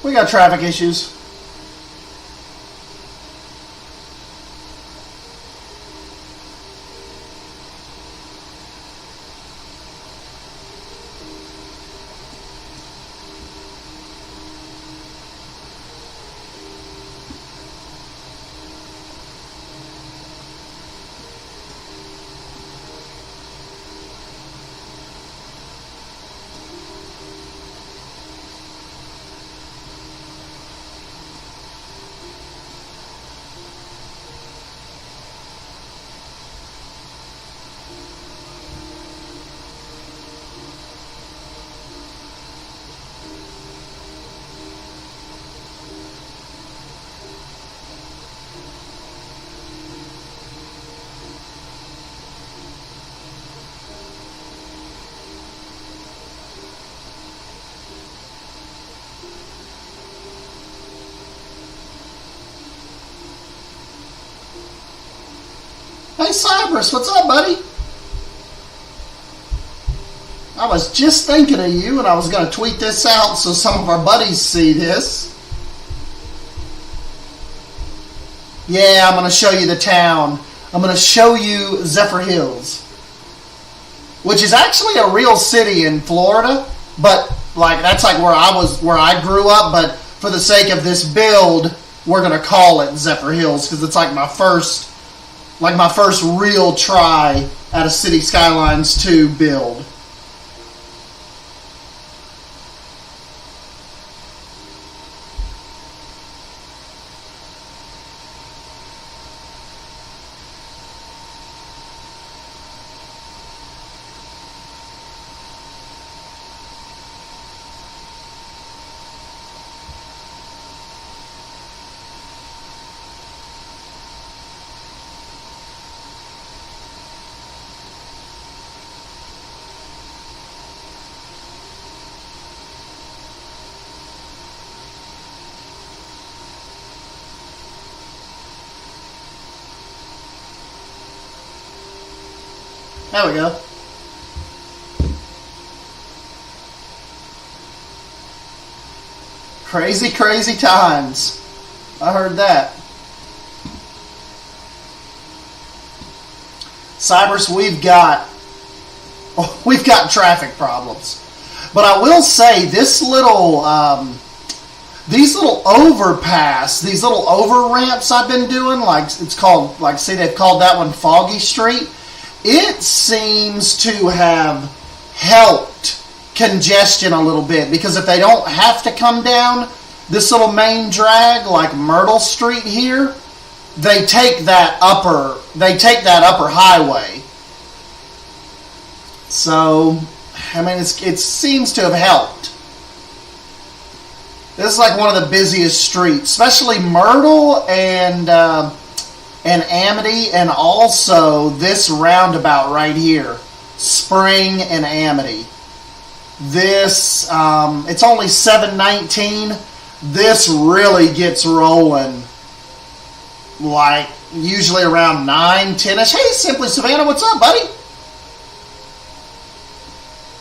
We got traffic issues. Hey Cybers, what's up, buddy? I was just thinking of you, and I was going to tweet this out so some of our buddies see this. Yeah, I'm going to show you the town. I'm going to show you Zephyrhills, which is actually a real city in Florida, but like that's like where I grew up. But for the sake of this build, we're going to call it Zephyrhills because it's like my first real try at a City Skylines 2 build. There we go. Crazy, crazy times. I heard that. Cybers, we've got traffic problems. But I will say this little these little overpass, these little over ramps I've been doing, like it's called, like see they've called that one Foggy Street. It seems to have helped congestion a little bit because if they don't have to come down this little main drag like Myrtle Street here, they take that upper highway. So, I mean, it seems to have helped. This is like one of the busiest streets, especially Myrtle and Amity, and also this roundabout right here, Spring and Amity. This, it's only 7:19. This really gets rolling like usually around 9, 10-ish. Hey, Simply Savannah, what's up, buddy?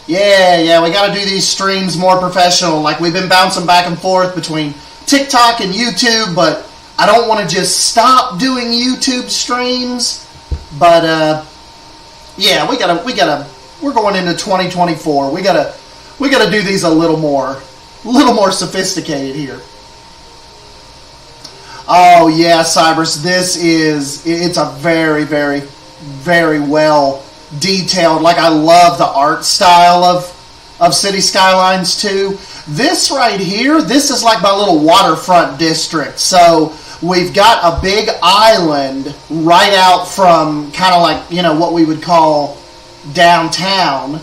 Yeah, we got to do these streams more professional. Like we've been bouncing back and forth between TikTok and YouTube, but I don't want to just stop doing YouTube streams, but yeah, we're going into 2024. We gotta do these a little more sophisticated here. Oh yeah, Cybers, it's a very, very, very well detailed. Like I love the art style of of City Skylines 2. This right here, this is like my little waterfront district. So we've got a big island right out from kind of like, you know, what we would call downtown.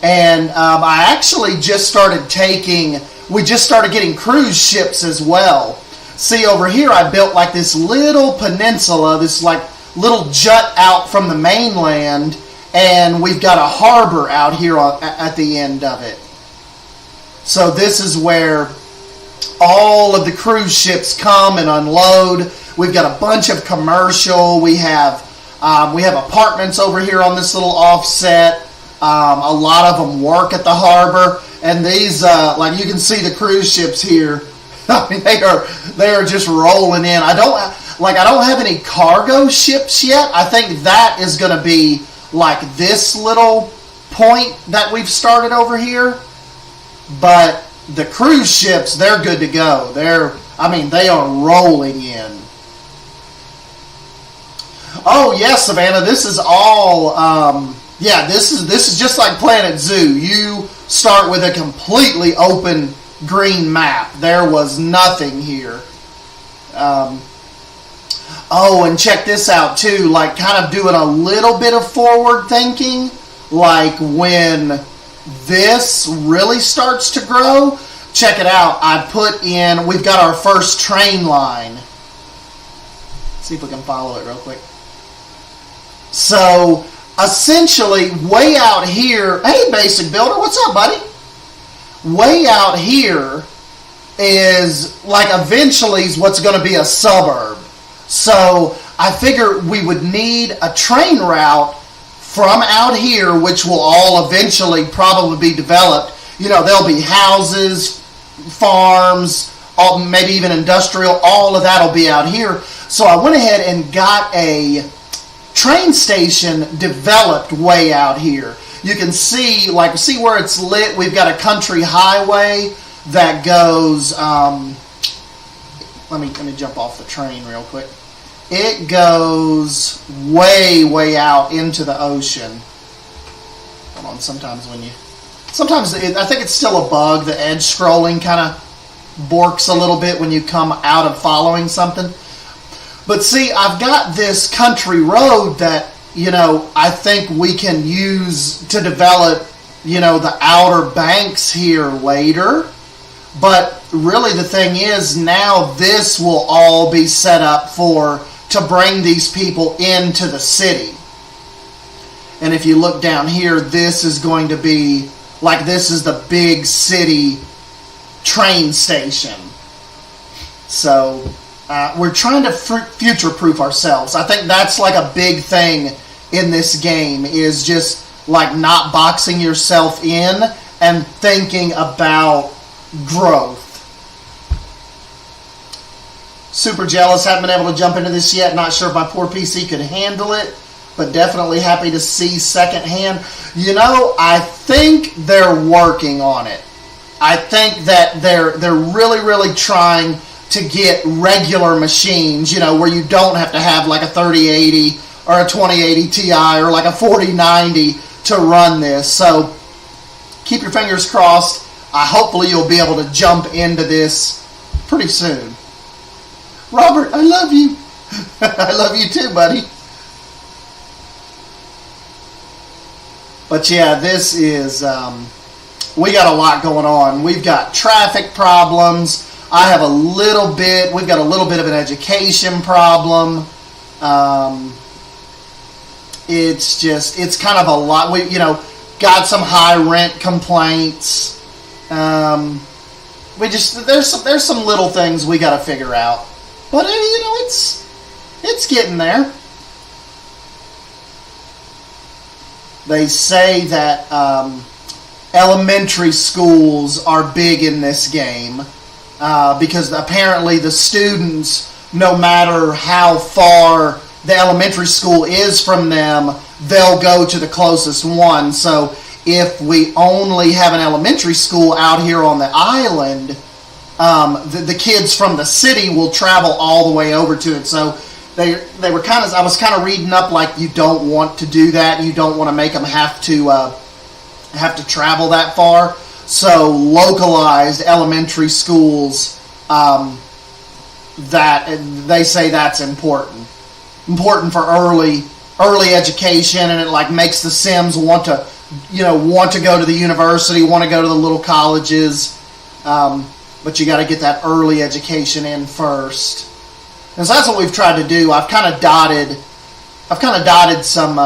And I actually just started we just started getting cruise ships as well. See, over here I built like this little peninsula, this like little jut out from the mainland, and we've got a harbor out here at the end of it. So this is where all of the cruise ships come and unload. We've got a bunch of commercial. We have apartments over here on this little offset. A lot of them work at the harbor, and these, like you can see the cruise ships here. I mean, they are just rolling in. I don't have any cargo ships yet. I think that is going to be like this little point that we've started over here. But the cruise ships, they're good to go. They are rolling in. Oh yes, Savannah, this is all. Yeah, this is just like Planet Zoo. You start with a completely open green map. There was nothing here. Oh, and check this out too. Like, kind of doing a little bit of forward thinking. Like when this really starts to grow. Check it out. We've got our first train line. Let's see if we can follow it real quick. So essentially, way out here, hey Basic Builder, what's up, buddy? Way out here is like eventually is what's going to be a suburb. So I figure we would need a train route from out here, which will all eventually probably be developed. You know, there'll be houses, farms, maybe even industrial, all of that will be out here. So I went ahead and got a train station developed way out here. You can see where it's lit. We've got a country highway that goes. Let me jump off the train real quick. It goes way out into the ocean. Hold on. I think it's still a bug. The edge scrolling kind of borks a little bit when you come out of following something. But see, I've got this country road that, you know, I think we can use to develop, you know, the outer banks here later. But really the thing is, now this will all be set up to bring these people into the city. And if you look down here, this is going to be, like, this is the big city train station. So we're trying to future-proof ourselves. I think that's like a big thing in this game, is just like not boxing yourself in and thinking about growth. Super jealous, haven't been able to jump into this yet. Not sure if my poor PC could handle it, but definitely happy to see secondhand. You know, I think they're working on it. I think that they're really trying to get regular machines, you know, where you don't have to have like a 3080 or a 2080 Ti or like a 4090 to run this. So keep your fingers crossed. Hopefully you'll be able to jump into this pretty soon. Robert, I love you. I love you too, buddy. But yeah, this is, we got a lot going on. We've got traffic problems. We've got a little bit of an education problem. It's kind of a lot. We, you know, got some high rent complaints. There's some little things we got to figure out. But, you know, it's getting there. They say that elementary schools are big in this game because apparently the students, no matter how far the elementary school is from them, they'll go to the closest one. So if we only have an elementary school out here on the island, the kids from the city will travel all the way over to it. So they were I was kind of reading up, like, you don't want to do that. You don't want to make them have to have to travel that far. So localized elementary schools, that they say that's important for early education, and it like makes the Sims want to go to the university, want to go to the little colleges, but you got to get that early education in first. And so that's what we've tried to do. I've kind of dotted some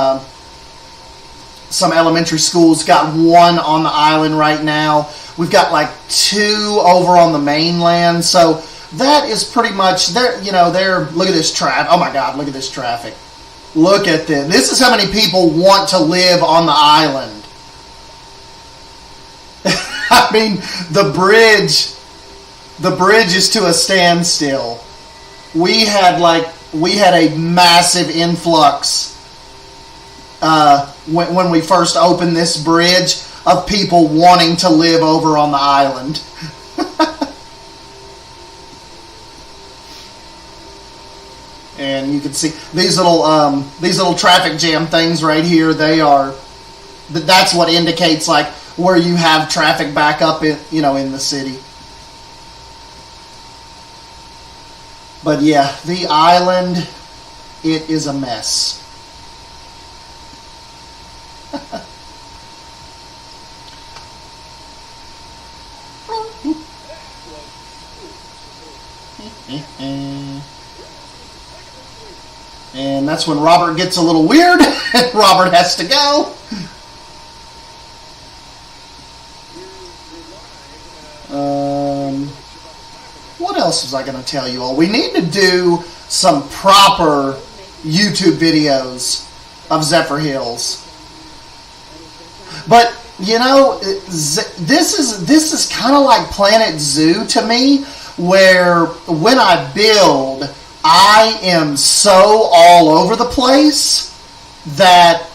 elementary schools. Got one on the island right now. We've got like 2 over on the mainland. So that is pretty much there. Look at this traffic. Oh my God, look at this traffic. Look at this. This is how many people want to live on the island. I mean, the bridge is to a standstill. We had a massive influx when we first opened this bridge of people wanting to live over on the island. And you can see these little traffic jam things right here. That's what indicates like where you have traffic back up in the city. But yeah, the island, it is a mess. And that's when Robert gets a little weird. Robert has to go. What else was I going to tell you all? We need to do some proper YouTube videos of Zephyrhills. But this is kind of like Planet Zoo to me, where when I build, I am so all over the place that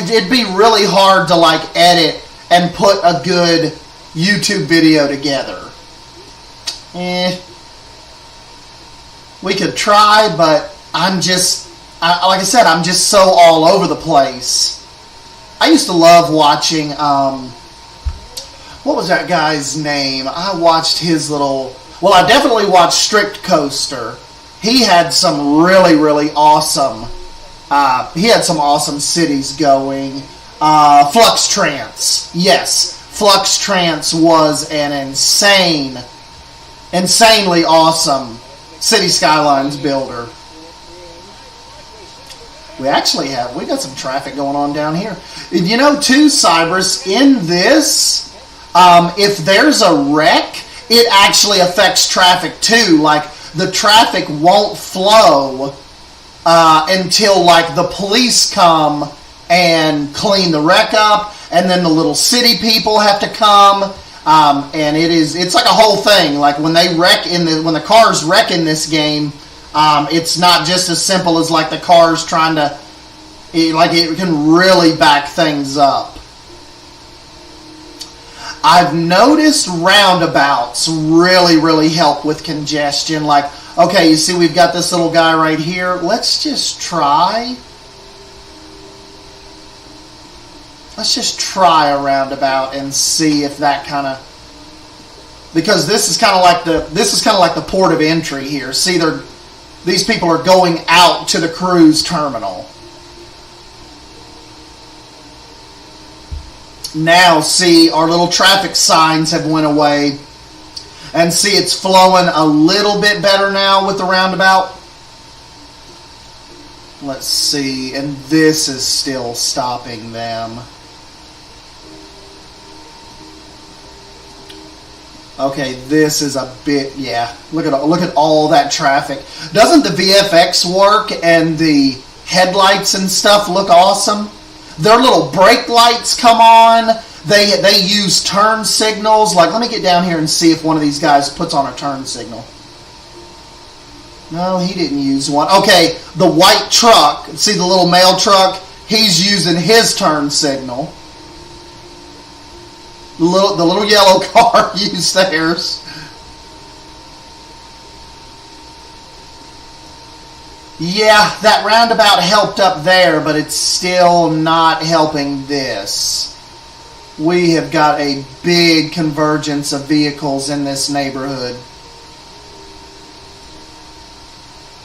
it'd be really hard to like edit and put a good YouTube video together. We could try, but I'm just so all over the place. I used to love watching, what was that guy's name? I watched his I definitely watched Strict Coaster. He had some really, really awesome, he had some awesome cities going. Flux Trance. Yes, Flux Trance was an insanely awesome City Skylines builder. We got some traffic going on down here. Too, Cybers, in this, if there's a wreck, it actually affects traffic too. Like, the traffic won't flow until like the police come and clean the wreck up, and then the little city people have to come, and it's like a whole thing. Like when the cars wreck in this game, it's not just as simple as like the cars trying to, it can really back things up. I've noticed roundabouts really, really help with congestion. Like, okay, you see we've got this little guy right here. Let's just try a roundabout and see if that kind of, because this is kind of like the port of entry here. See, these people are going out to the cruise terminal. Now, see, our little traffic signs have went away. And see, it's flowing a little bit better now with the roundabout. Let's see, and this is still stopping them. Okay, this is a bit, yeah. Look at all that traffic. Doesn't the VFX work and the headlights and stuff look awesome? Their little brake lights come on. They use turn signals. Like, let me get down here and see if one of these guys puts on a turn signal. No, he didn't use one. Okay, the white truck. See the little mail truck? He's using his turn signal. The little yellow car used theirs. Yeah, that roundabout helped up there, but it's still not helping this. we have got a big convergence of vehicles in this neighborhood.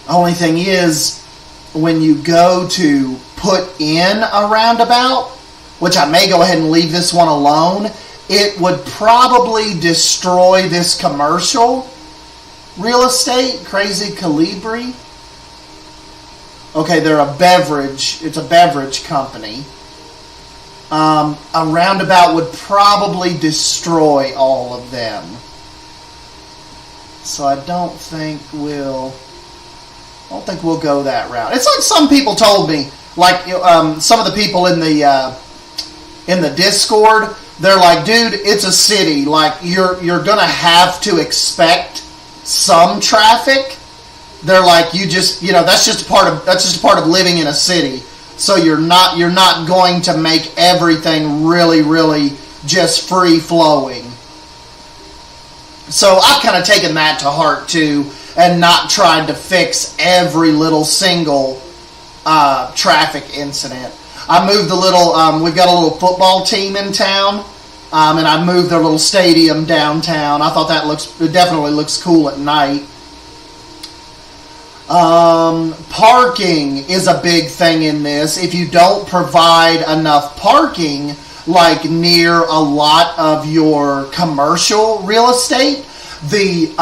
Only thing is, when you go to put in a roundabout, which I may go ahead and leave this one alone, it would probably destroy this commercial real estate. Crazy Calibri. Okay, they're a beverage. It's a beverage company. A roundabout would probably destroy all of them. So I don't think we'll go that route. It's like some people told me, like some of the people in the Discord, they're like, dude, it's a city. Like you're gonna have to expect some traffic. They're like, that's just a part of living in a city. So you're not going to make everything really, really just free flowing. So I've kind of taken that to heart too, and not tried to fix every little single traffic incident. I moved we've got a little football team in town, and I moved their little stadium downtown. I thought it definitely looks cool at night. Parking is a big thing in this. If you don't provide enough parking, like near a lot of your commercial real estate, the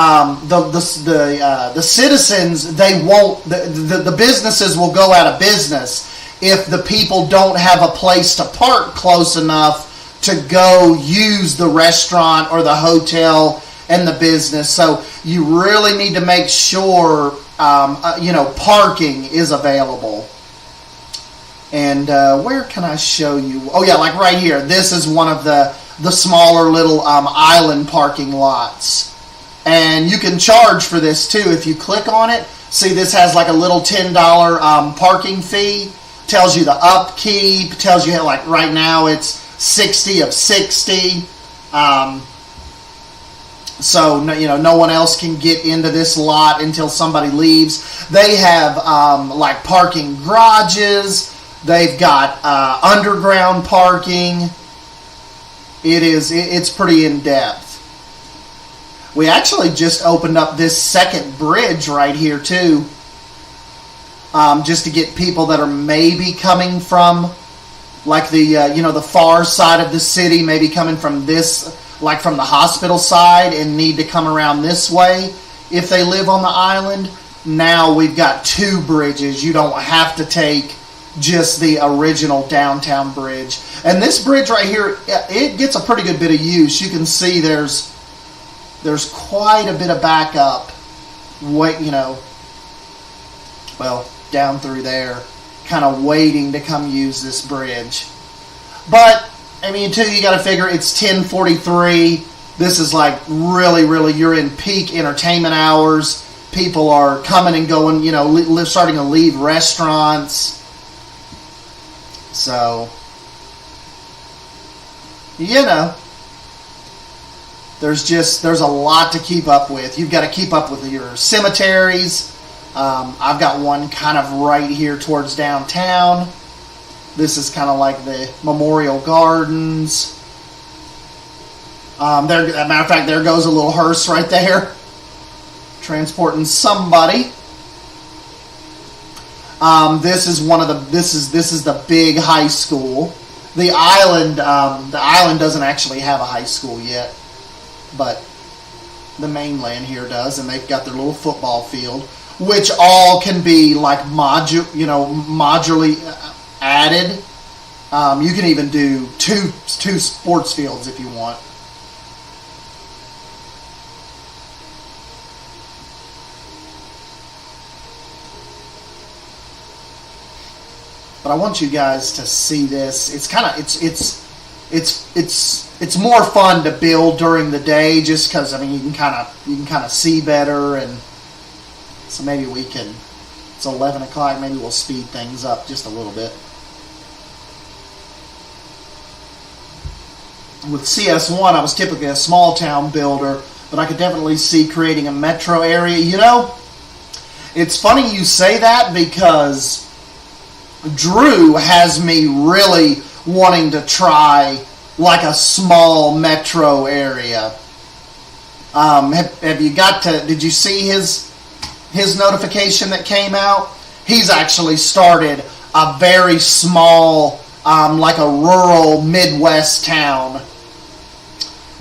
citizens, they won't, the businesses will go out of business if the people don't have a place to park close enough to go use the restaurant or the hotel and the business. So you really need to make sure parking is available. And where can I show you? Oh yeah, like right here. This is one of the smaller little island parking lots. And you can charge for this too if you click on it. See, this has like a little $10 parking fee. Tells you the upkeep. Tells you like right now it's 60 of 60. So no one else can get into this lot until somebody leaves. They have like parking garages. They've got underground parking. It's pretty in depth. We actually just opened up this second bridge right here too, just to get people that are maybe coming from like the far side of the city, maybe coming from this, like from the hospital side, and need to come around this way if they live on the island. Now we've got two bridges. You don't have to take just the original downtown bridge. And this bridge right here, it gets a pretty good bit of use. You can see there's quite a bit of backup, down through there, kind of waiting to come use this bridge. But I mean, too, you got to figure it's 10:43. This is like really, you're in peak entertainment hours. People are coming and going, starting to leave restaurants. So, there's a lot to keep up with. You've got to keep up with your cemeteries. I've got one kind of right here towards downtown. This is kind of like the Memorial Gardens. As a matter of fact, there goes a little hearse right there, transporting somebody. This is the big high school. The island doesn't actually have a high school yet, but the mainland here does, and they've got their little football field, which all can be like modularly added. You can even do two sports fields if you want. But I want you guys to see this. It's more fun to build during the day, just because you can kind of see better, and so maybe it's 11 o'clock. Maybe we'll speed things up just a little bit. With CS1, I was typically a small town builder, but I could definitely see creating a metro area. It's funny you say that, because Drew has me really wanting to try like a small metro area. Have you got to? Did you see his notification that came out? He's actually started a very small, like a rural Midwest town,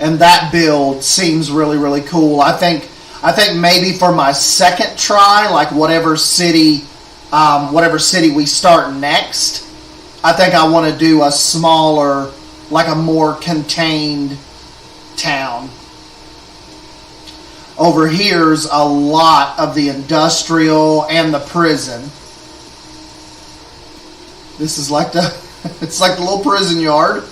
and that build seems really, really cool. I think maybe for my second try, like whatever city we start next, I think I want to do a smaller, like a more contained town. Over here's a lot of the industrial and the prison. This is like it's like the little prison yard.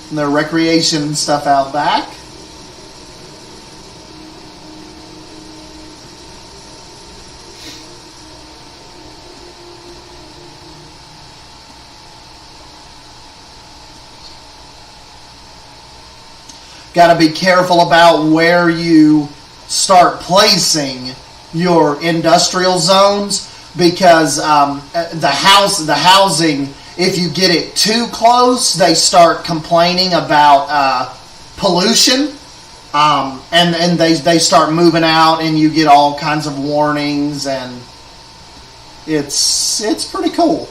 And their recreation and stuff out back. Got to be careful about where you start placing your industrial zones, because the housing, if you get it too close, they start complaining about pollution, and they start moving out, and you get all kinds of warnings, and it's pretty cool.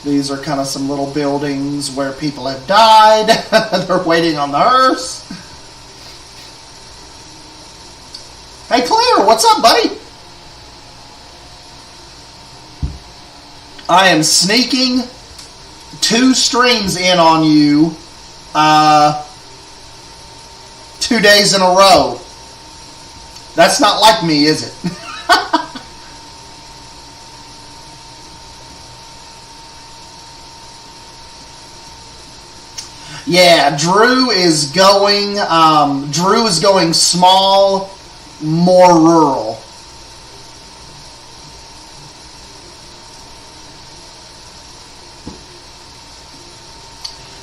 These are kind of some little buildings where people have died. They're waiting on the hearse. Hey, Claire, what's up, buddy? I am sneaking 2 streams in on you 2 days in a row. That's not like me, is it? Yeah, Drew is going small, more rural.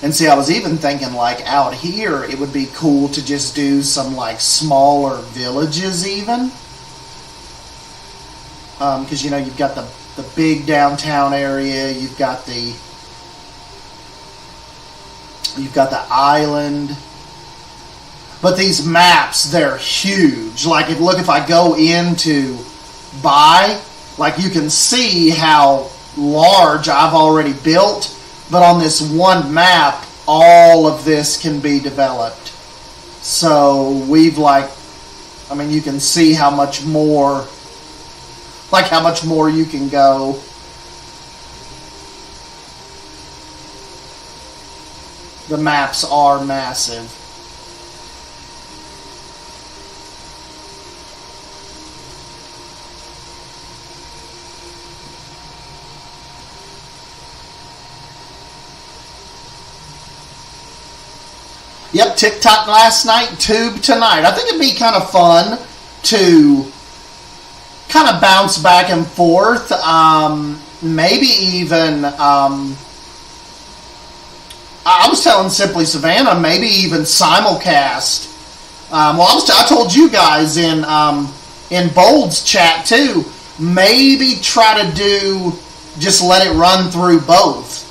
And see, I was even thinking, like, out here, it would be cool to just do some, like, smaller villages even. Because, you know, you've got the big downtown area, you've got the island. But these maps, they're huge. Like, if I go into buy, like, you can see how large I've already built. But on this one map, all of this can be developed. So we've you can see how much more, you can go. The maps are massive. Yep, TikTok last night, Tube tonight. I think it'd be kind of fun to kind of bounce back and forth. Maybe even... I was telling Simply Savannah, maybe even simulcast. I told you guys in Bold's chat too. Maybe try to just let it run through both.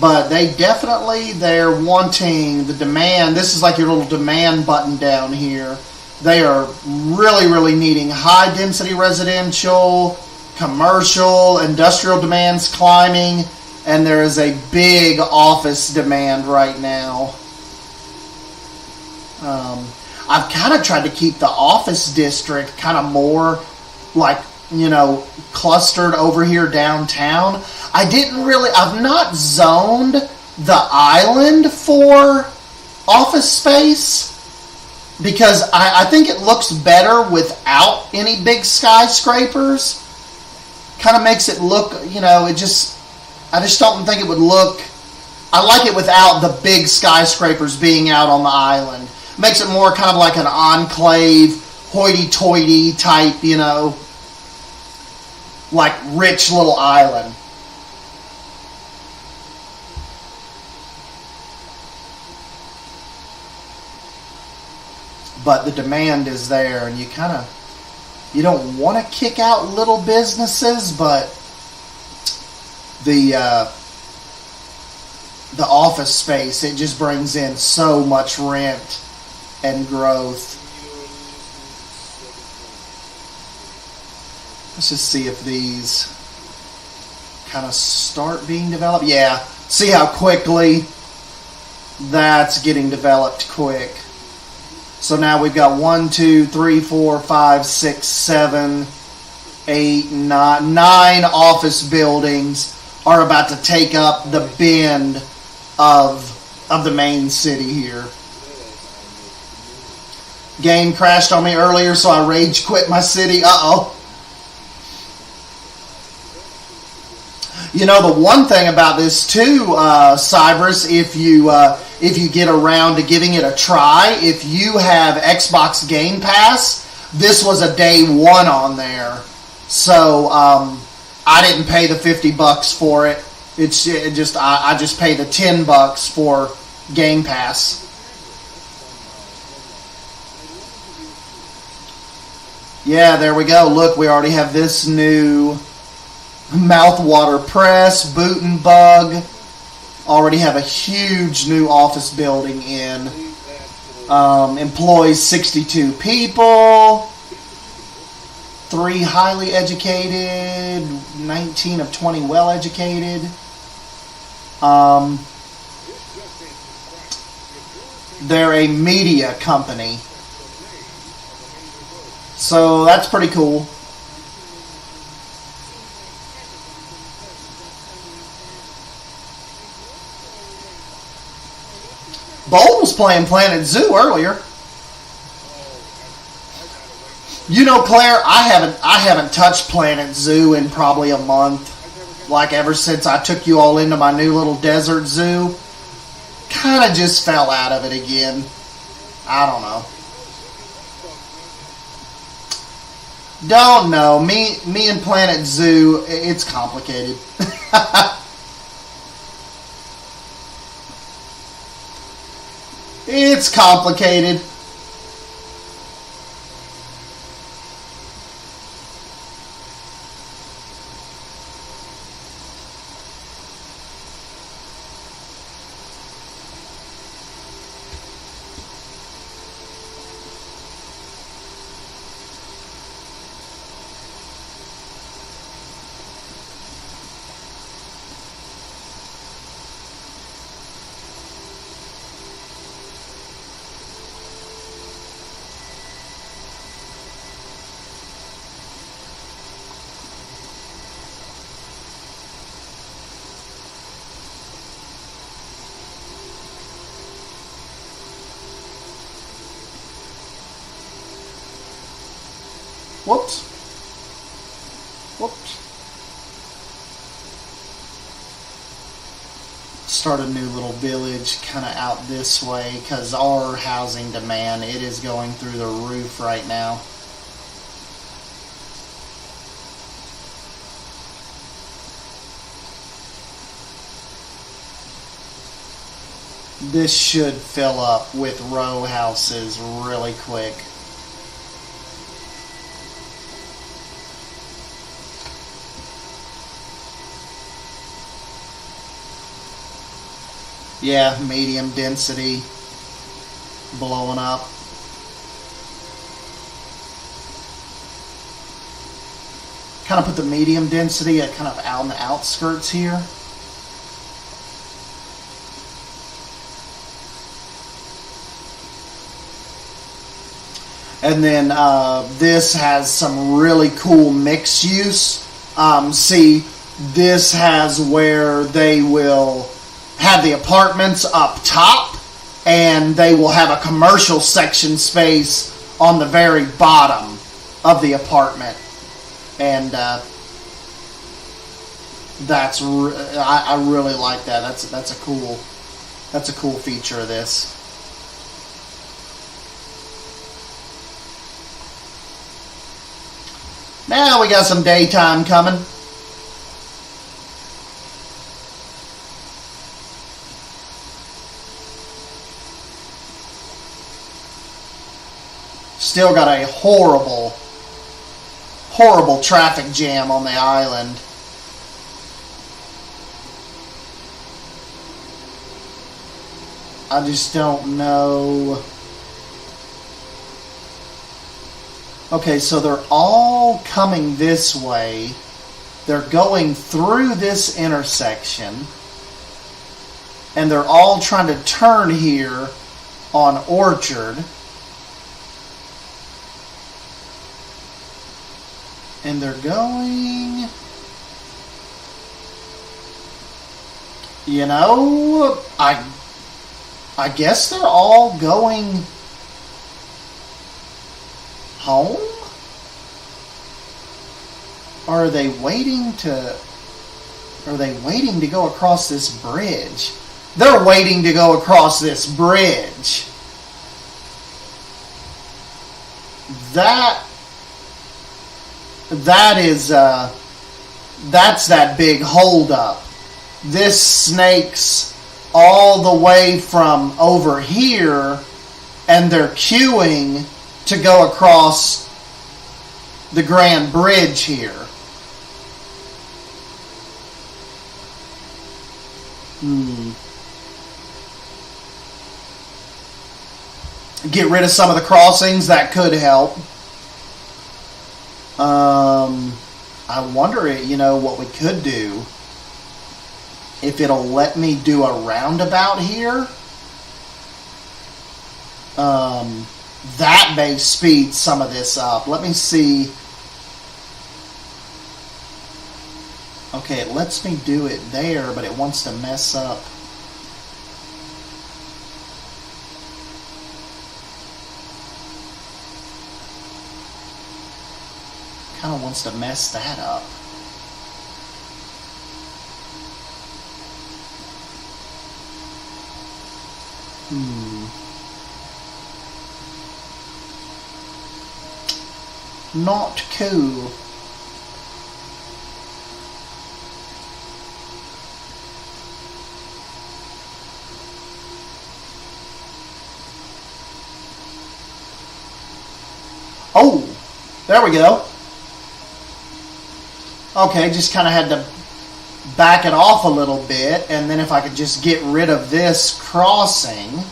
But they're wanting the demand. This is like your little demand button down here. They are really, really needing high-density residential, commercial, industrial demands climbing, and there is a big office demand right now. I've kind of tried to keep the office district kind of more, clustered over here downtown. I've not zoned the island for office space, because I think it looks better without any big skyscrapers. Kind of makes it look, I just don't think it would look... I like it without the big skyscrapers being out on the island. Makes it more kind of like an enclave, hoity-toity type, like rich little island. but the demand is there, and you don't want to kick out little businesses, but the office space, it just brings in so much rent and growth. Let's just see if these kind of start being developed. Yeah, see how quickly that's getting developed quick. So now we've got 1, 2, 3, 4, 5, 6, 7, 8, 9 office buildings are about to take up the bend of the main city here. Game crashed on me earlier, so I rage quit my city. Uh-oh. You know, the one thing about this too, Cybers, if you get around to giving it a try, if you have Xbox Game Pass, this was a day one on there. So I didn't pay the $50 for it. I just pay the $10 for Game Pass. Yeah, there we go. Look, we already have this new mouthwater press, boot and bug. Already have a huge new office building in. Employs 62 people. 3 highly educated, 19 of 20 well educated. They're a media company. So that's pretty cool. Bold was playing Planet Zoo earlier. You know, Claire, I haven't touched Planet Zoo in probably a month. Like ever since I took you all into my new little desert zoo. Kind of just fell out of it again. I don't know. Don't know. Me and Planet Zoo, it's complicated. It's complicated. Whoops. Start a new little village kind of out this way because our housing demand, it is going through the roof right now. This should fill up with row houses really quick. Yeah, medium density, blowing up. Kind of put the medium density at kind of out in the outskirts here. And then this has some really cool mixed use. See, this has where they will have the apartments up top, and they will have a commercial section space on the very bottom of the apartment. And I really like that. That's a cool feature of this. Now we got some daytime coming. Still got a horrible, horrible traffic jam on the island. I just don't know. Okay, so they're all coming this way. They're going through this intersection. And they're all trying to turn here on Orchard. And they're going... You know, I guess they're all going home? Or are they waiting to... Are they waiting to go across this bridge? They're waiting to go across this bridge. That is that's that big holdup. This snakes all the way from over here, and they're queuing to go across the Grand Bridge here. Get rid of some of the crossings, that could help. I wonder, you know, what we could do. If it'll let me do a roundabout here. That may speed some of this up. Let me see. Okay, it lets me do it there, but it wants to mess up. Kind of wants to mess that up. Not cool. Oh, there we go. Okay, just kind of had to back it off a little bit, and then if I could just get rid of this crossing.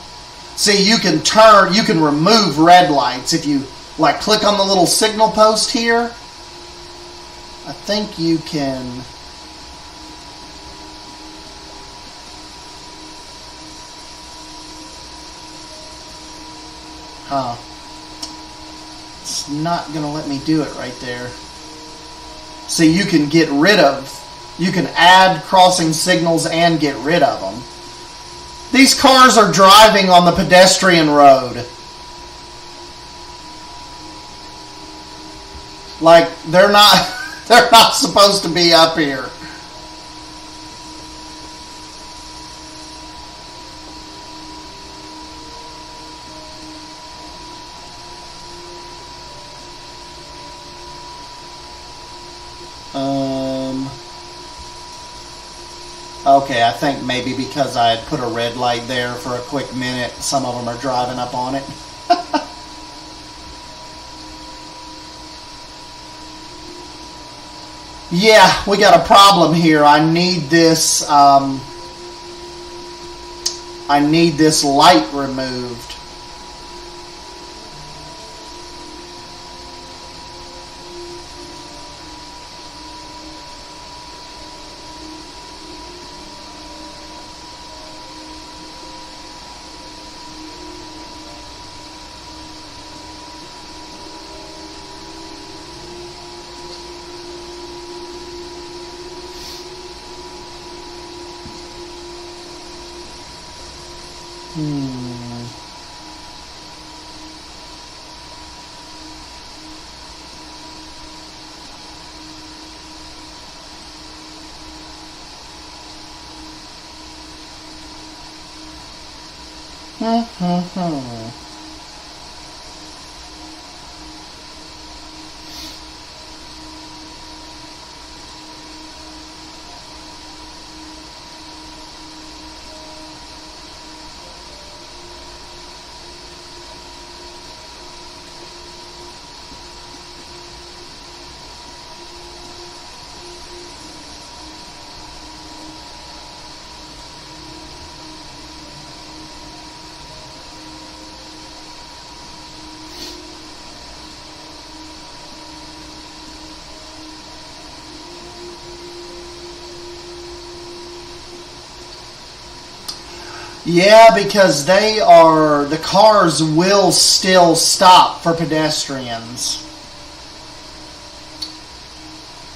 See, you can turn, you can remove red lights if you like click on the little signal post here. I think you can. It's not going to let me do it right there. See, you can get rid of, you can add crossing signals and get rid of them. These cars are driving on the pedestrian road. Like, they're not supposed to be up here. Okay, I think maybe because I had put a red light there for a quick minute, some of them are driving up on it. Yeah, we got a problem here. I need this light removed. Yeah, because the cars will still stop for pedestrians.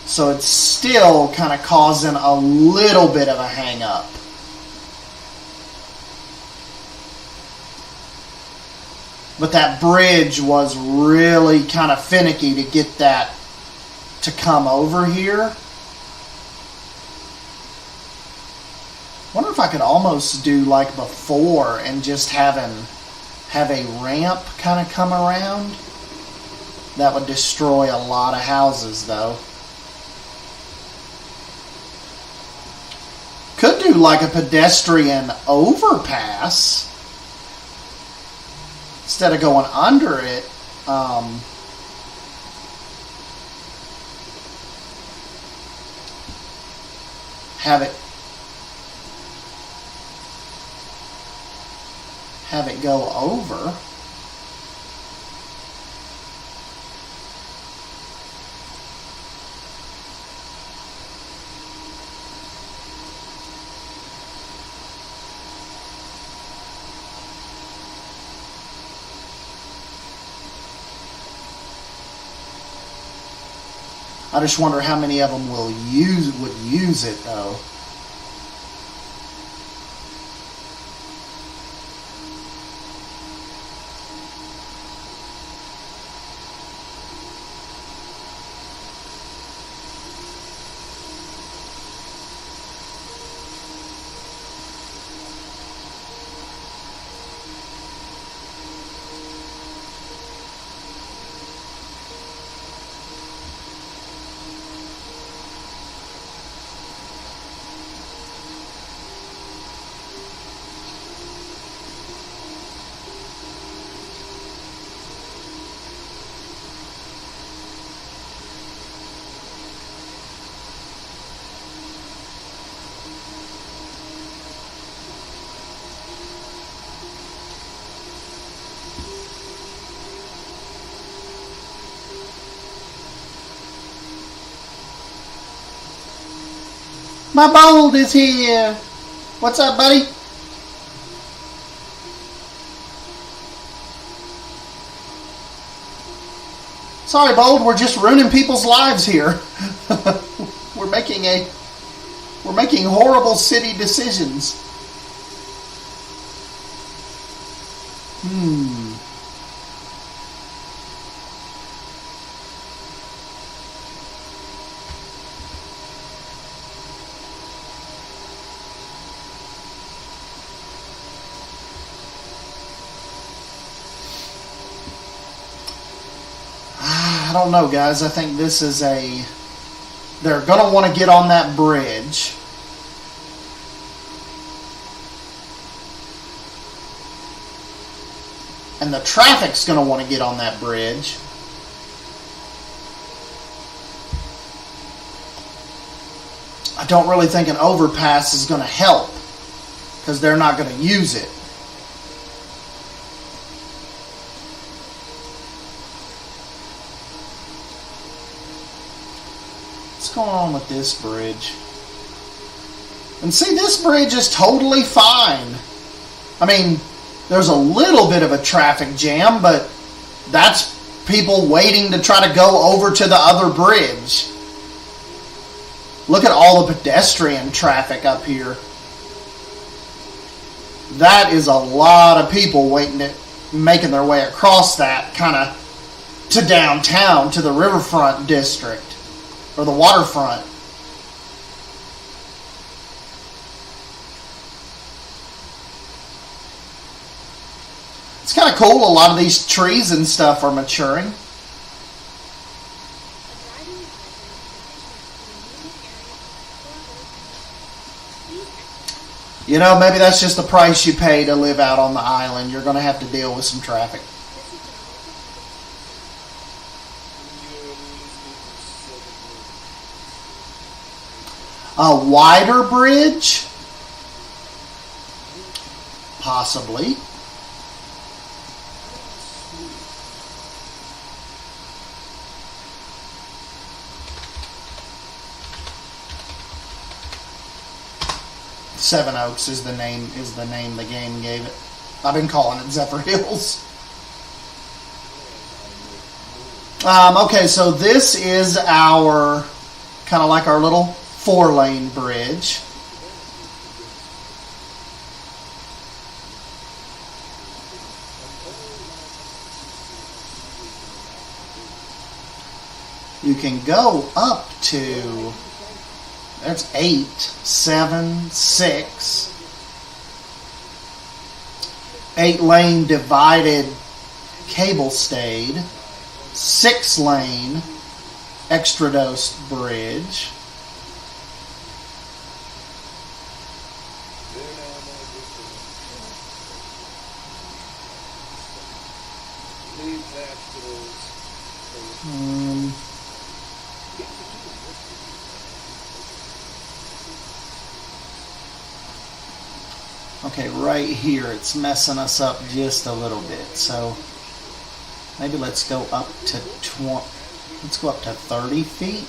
So it's still kind of causing a little bit of a hang up. But that bridge was really kind of finicky to get that to come over here. Wonder if I could almost do like before and just have a ramp kind of come around. That would destroy a lot of houses though. Could do like a pedestrian overpass instead of going under it. Have it go over. I just wonder how many of them would use it though. My Bold is here. What's up, buddy? Sorry, Bold, we're just ruining people's lives here. We're making horrible city decisions. I don't know, guys. I think this is they're going to want to get on that bridge. And the traffic's going to want to get on that bridge. I don't really think an overpass is going to help because they're not going to use it. What's going on with this bridge? And see, this bridge is totally fine. I mean, there's a little bit of a traffic jam, but that's people waiting to try to go over to the other bridge. Look at all the pedestrian traffic up here. That is a lot of people making their way across that kind of to downtown, to the riverfront district. Or the waterfront. It's kind of cool. A lot of these trees and stuff are maturing. You know, maybe that's just the price you pay to live out on the island. You're going to have to deal with some traffic. A wider bridge? Possibly. Seven Oaks is the name the game gave it. I've been calling it Zephyrhills. Okay, so this is our kind of like our little 4-lane bridge. You can go up to, there's 8, 7, 6. 8-lane divided cable stayed. 6-lane extra dose bridge. Okay, right here it's messing us up just a little bit. So maybe let's go up to 30 feet.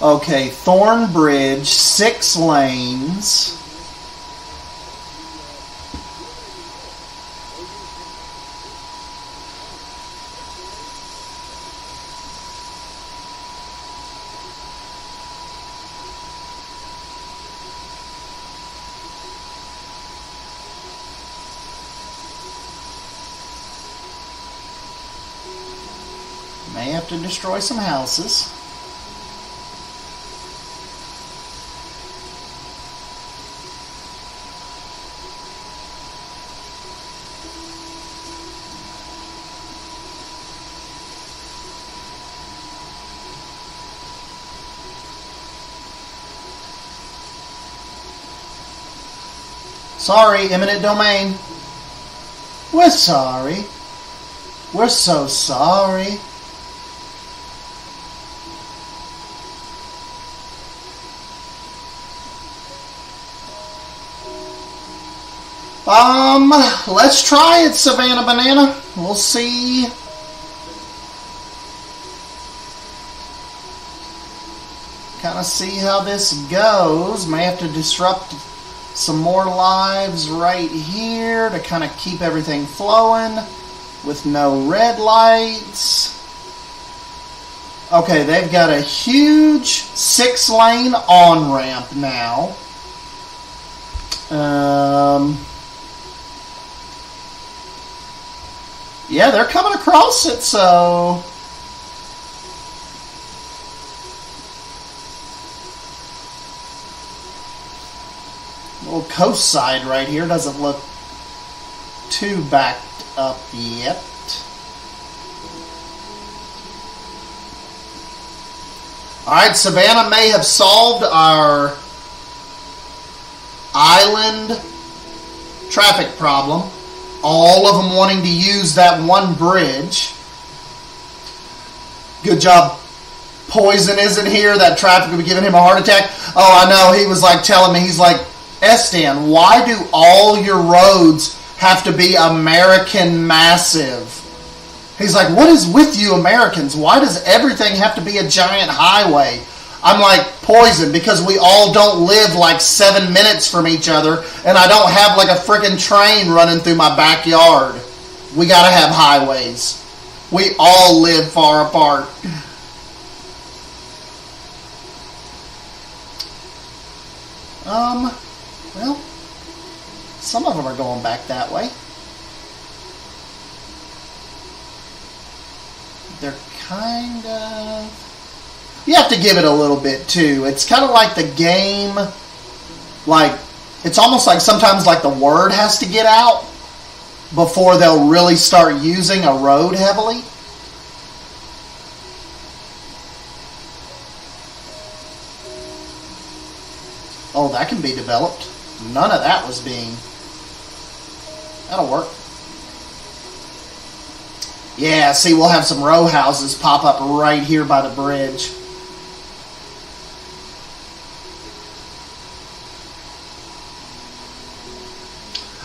Okay, Thorn Bridge, 6 lanes. May have to destroy some houses. Sorry, eminent domain. We're sorry. We're so sorry. Let's try it, Savannah Banana. We'll see. Kind of see how this goes. May have to disrupt some more lives right here to kind of keep everything flowing with no red lights. Okay, they've got a huge 6-lane on-ramp now. Yeah, they're coming across it, so little coast side right here doesn't look too backed up yet. Alright, Savannah may have solved our island traffic problem. All of them wanting to use that one bridge. Good job. Poison isn't here. That traffic would be giving him a heart attack. Oh, I know. He was like telling me, he's like, Estan, why do all your roads have to be American massive? He's like, what is with you Americans? Why does everything have to be a giant highway? I'm like, Poison, because we all don't live like 7 minutes from each other, and I don't have like a freaking train running through my backyard. We gotta have highways. We all live far apart. Well, some of them are going back that way. They're kind of... You have to give it a little bit too. It's kind of like the game, like, it's almost like sometimes like the word has to get out before they'll really start using a road heavily. Oh, that can be developed. None of that was being... That'll work. Yeah, see, we'll have some row houses pop up right here by the bridge.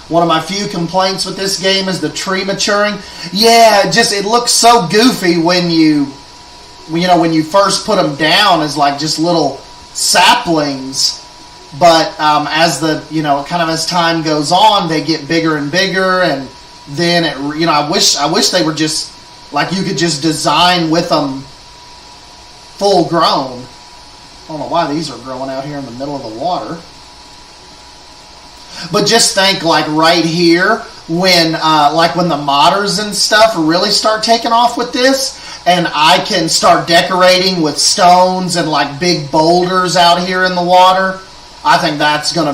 One of my few complaints with this game is the tree maturing. Yeah, it looks so goofy when you first put them down as like just little saplings. But as as time goes on, they get bigger and bigger, and then I wish they were just like you could just design with them full grown. I don't know why these are growing out here in the middle of the water. But just think, like right here, when the modders and stuff really start taking off with this, and I can start decorating with stones and like big boulders out here in the water. I think that's gonna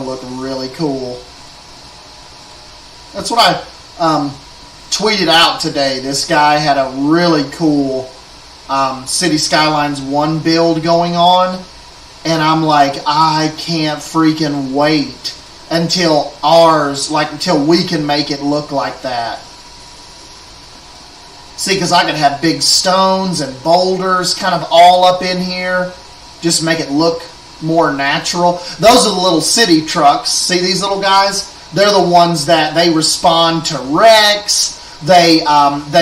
look really cool. That's what I tweeted out today. This guy had a really cool City Skylines 1 build going on. And I'm like, I can't freaking wait until we can make it look like that. See, because I could have big stones and boulders kind of all up in here. Just make it look more natural. Those are the little city trucks. See these little guys? They're the ones that they respond to wrecks. They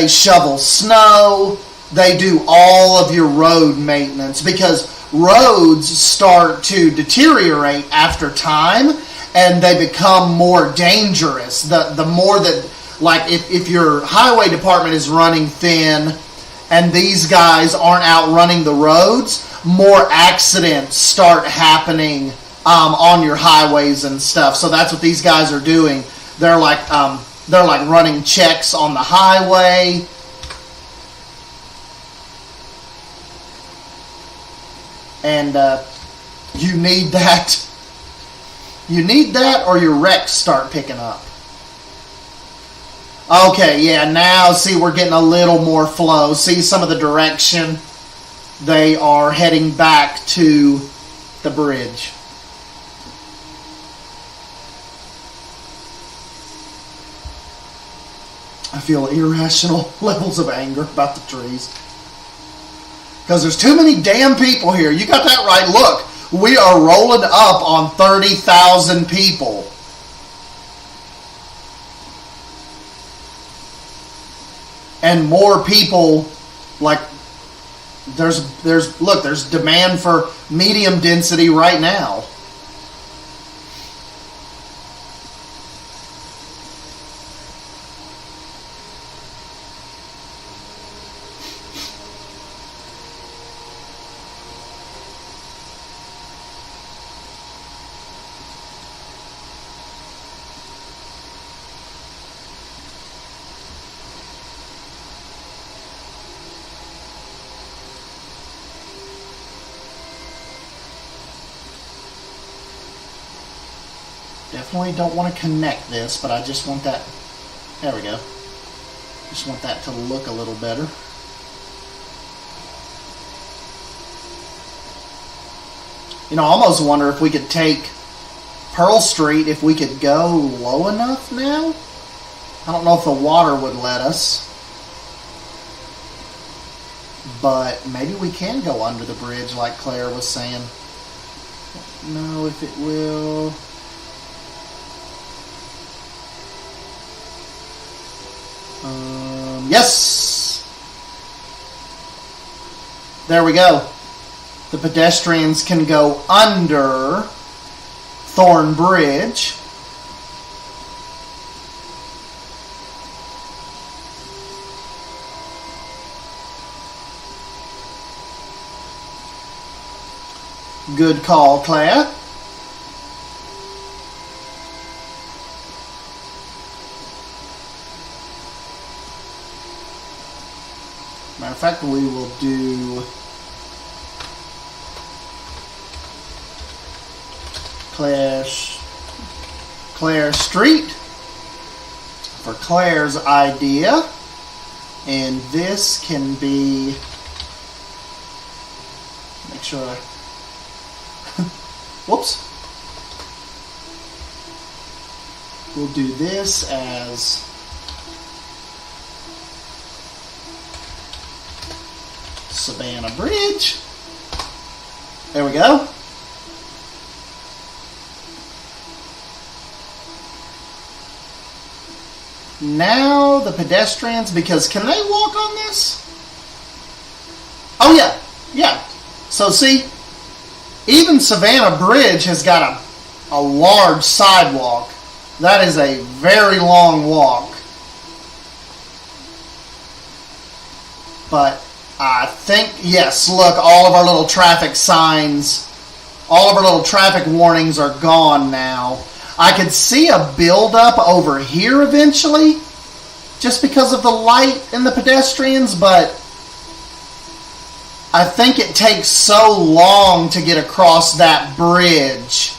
shovel snow. They do all of your road maintenance because roads start to deteriorate after time and they become more dangerous. The more that, like, if your highway department is running thin and these guys aren't out running the roads, more accidents start happening on your highways and stuff. So that's what these guys are doing. They're like running checks on the highway. And you need that. You need that or your wrecks start picking up. Okay, yeah, now see we're getting a little more flow. See some of the direction. They are heading back to the bridge. I feel irrational levels of anger about the trees. Because there's too many damn people here. You got that right. Look, we are rolling up on 30,000 people. And more people, like, there's demand for medium density right now. Definitely don't want to connect this, but I just want that. There we go. Just want that to look a little better. You know, I almost wonder if we could take Pearl Street, if we could go low enough now. I don't know if the water would let us. But maybe we can go under the bridge like Claire was saying. Don't know if it will. Yes! There we go. The pedestrians can go under Thorn Bridge. Good call, Claire. Matter of fact, we will do Claire Street for Claire's idea, and this can be, make sure Whoops. We'll do this as Savannah Bridge. There we go. Now the pedestrians, because can they walk on this? Oh yeah, yeah. So see, even Savannah Bridge has got a large sidewalk. That is a very long walk. But I think, yes, look, all of our little traffic signs, all of our little traffic warnings are gone now. I could see a buildup over here eventually, just because of the light and the pedestrians, but I think it takes so long to get across that bridge.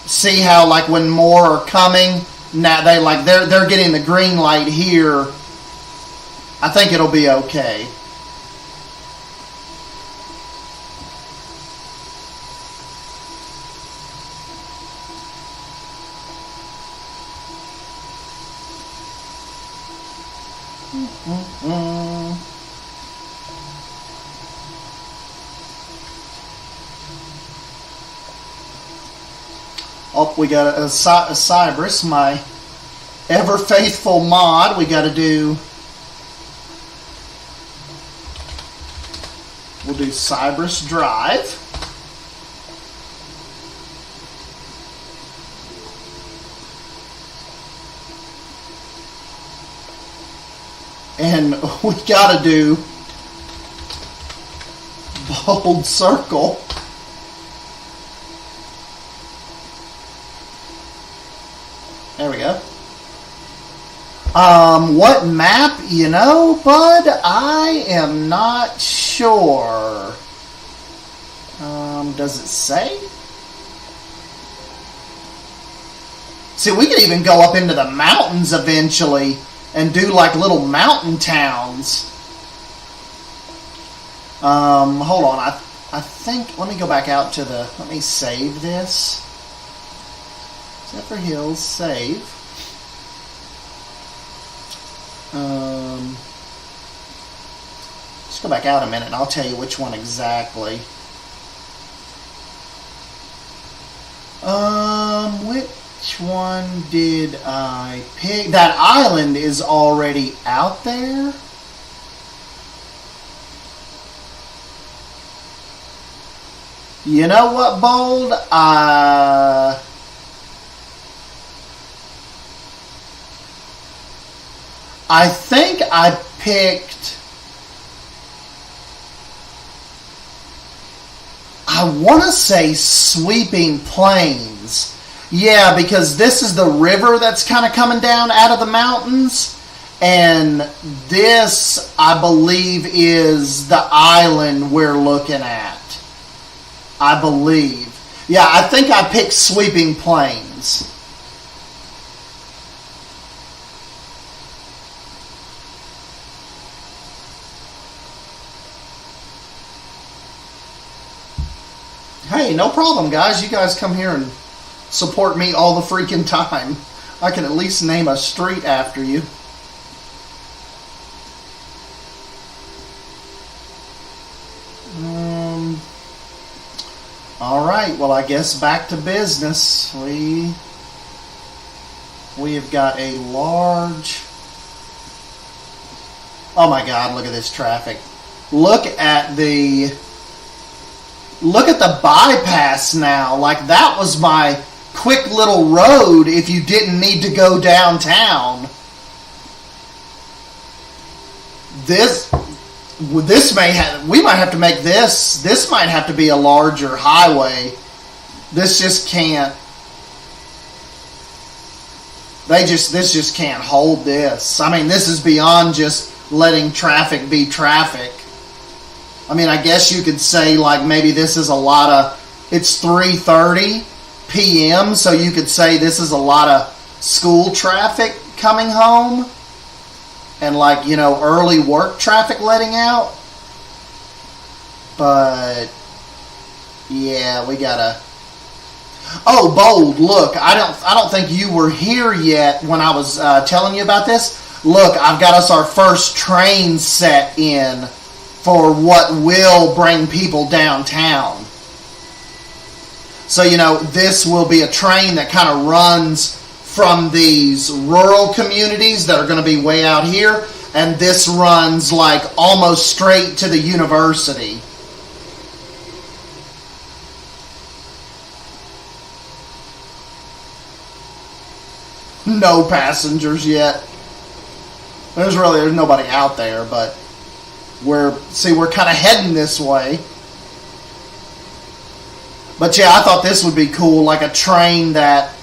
See how, like, when more are coming, now they're getting the green light here. I think it'll be okay. Oh, we got a Cypress, my ever faithful mod. We got to do. We'll do Cypress Drive. And we got to do Bold Circle. There we go. What map? You know, bud, I am not sure. Does it say? See, we could even go up into the mountains eventually and do like little mountain towns. Hold on. I think, let me go back out to the, let me save this. Zephyrhills, save. Let's go back out a minute and I'll tell you which one exactly. Which one did I pick? That island is already out there. You know what, Bold? I think I picked, I want to say Sweeping Plains. Yeah, because this is the river that's kind of coming down out of the mountains. And this, I believe, is the island we're looking at. I believe. Yeah, I think I picked Sweeping Plains. Hey, no problem, guys. You guys come here and support me all the freaking time. I can at least name a street after you. All right. Well, I guess back to business. We have got a large. Oh my God! Look at this traffic. Look at the bypass now. Like, that was my quick little road if you didn't need to go downtown. We might have to make this might have to be a larger highway. This just can't. This just can't hold this. I mean, this is beyond just letting traffic be traffic. I mean, I guess you could say, like, maybe this is a lot of, it's 3:30 p.m., so you could say this is a lot of school traffic coming home and, like, you know, early work traffic letting out. But yeah, we gotta. Oh, Bold! Look, I don't think you were here yet when I was telling you about this. Look, I've got us our first train set in for what will bring people downtown. So, you know, this will be a train that kind of runs from these rural communities that are going to be way out here, and this runs like almost straight to the university. No passengers yet. There's nobody out there, but we're kind of heading this way. But yeah, I thought this would be cool, like a train that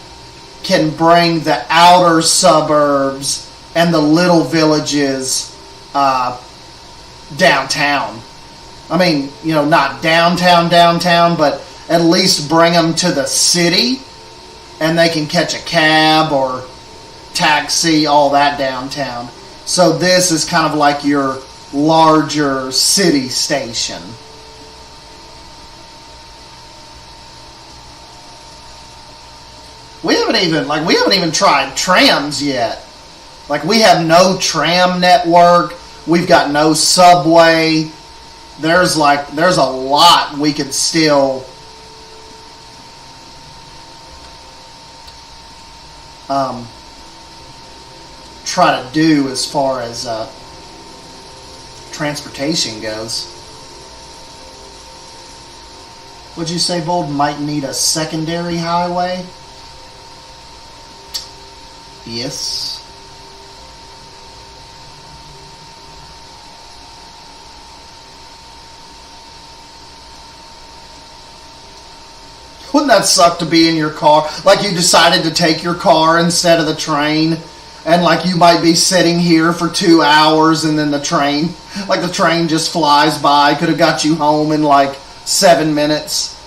can bring the outer suburbs and the little villages downtown. I mean, you know, not downtown, but at least bring them to the city, and they can catch a cab or taxi, all that downtown. So this is kind of like your larger city station. We haven't even tried trams yet. Like, we have no tram network. We've got no subway. There's a lot we could still try to do as far as transportation goes. Would you say Bold might need a secondary highway? Yes. Wouldn't that suck to be in your car? Like, you decided to take your car instead of the train, and like you might be sitting here for 2 hours, and then the train just flies by. Could have got you home in like 7 minutes.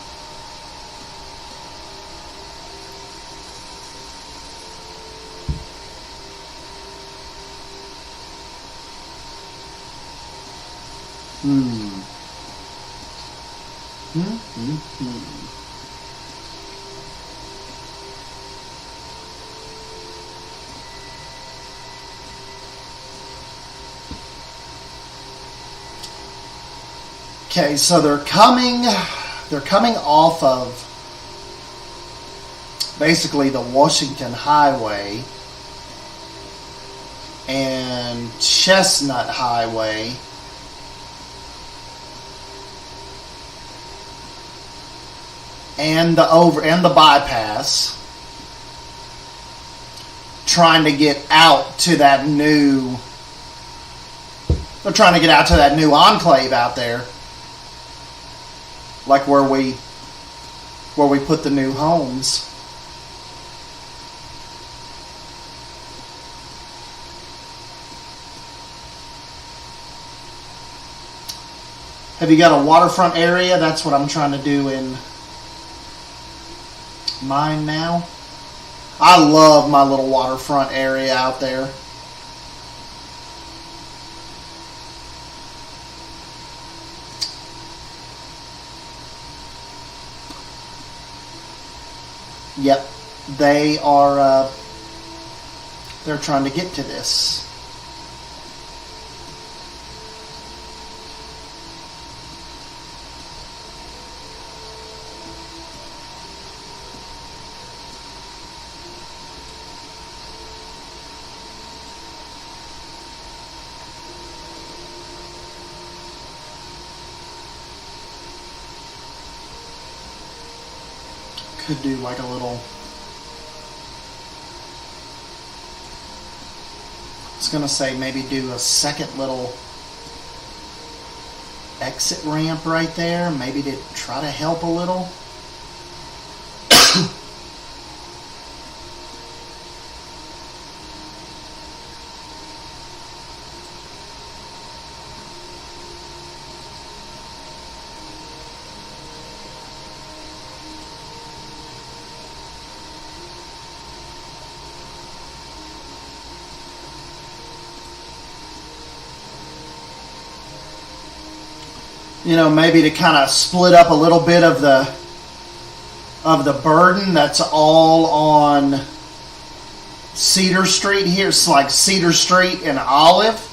Okay, so they're coming off of basically the Washington Highway and Chestnut Highway. And the bypass, trying to get out to that new. They're trying to get out to that new enclave out there, like where we put the new homes. Have you got a waterfront area? That's what I'm trying to do in mine now. I love my little waterfront area out there. Yep, they are. They're trying to get to this. Could do like a little. I was gonna say maybe do a second little exit ramp right there, maybe to try to help a little. You know, maybe to kind of split up a little bit of the burden that's all on Cedar Street here. It's like Cedar Street and Olive.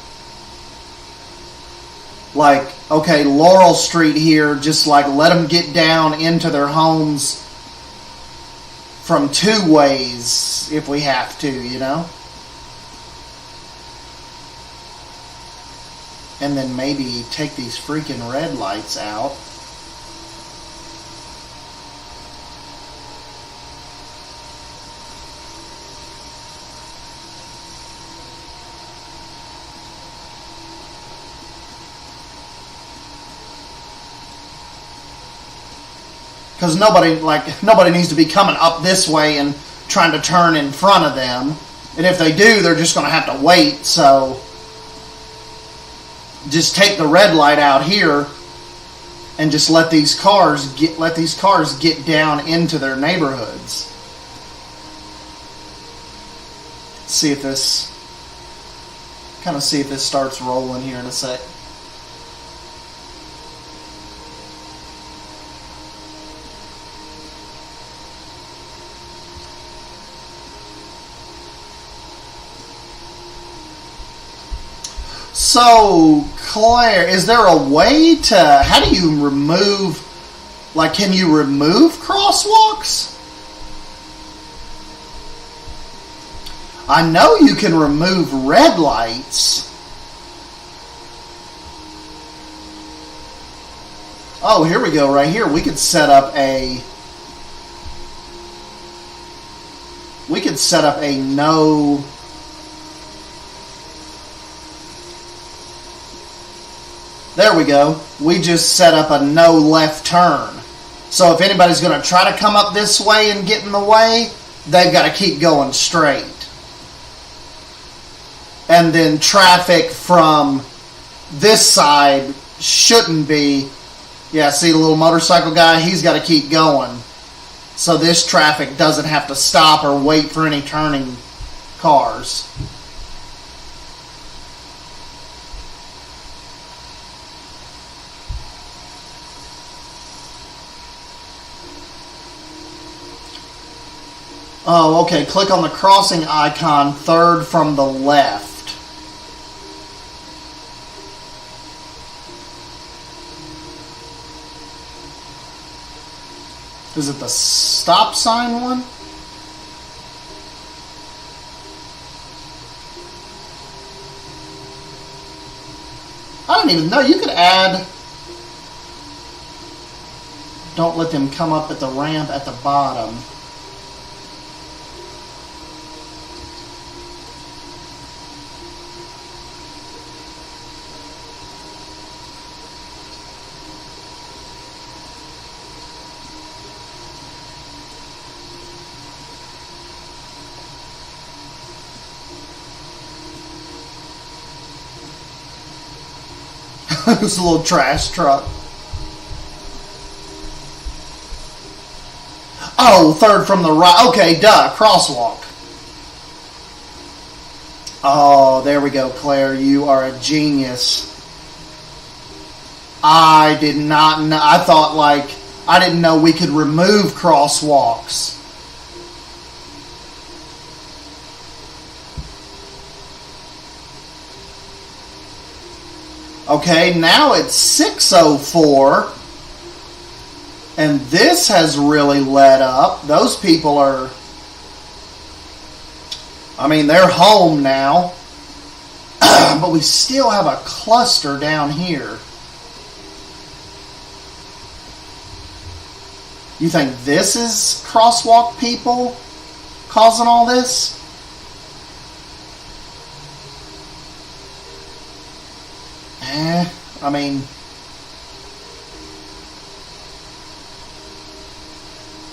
Like, okay, Laurel Street here, just like let them get down into their homes from two ways if we have to, you know? And then maybe take these freaking red lights out. Because nobody needs to be coming up this way and trying to turn in front of them. And if they do, they're just going to have to wait. So just take the red light out here and just let these cars get down into their neighborhoods. See if this starts rolling here in a sec. So, Claire, is there a way to, how do you remove, like, can you remove crosswalks? I know you can remove red lights. Oh, here we go, right here. We could set up a no. There we go. We just set up a no left turn. So if anybody's going to try to come up this way and get in the way, they've got to keep going straight. And then traffic from this side shouldn't be, yeah, see the little motorcycle guy? He's got to keep going. So this traffic doesn't have to stop or wait for any turning cars. Oh, okay. Click on the crossing icon, third from the left. Is it the stop sign one? I don't even know. You could add... Don't let them come up at the ramp at the bottom. It's a little trash truck. Oh, third from the right. Okay, duh. Crosswalk. Oh, there we go, Claire. You are a genius. I did not know. I thought, like, I didn't know we could remove crosswalks. Okay, now it's 6:04, and this has really let up. Those people are, I mean, they're home now, but we still have a cluster down here. You think this is crosswalk people causing all this? I mean,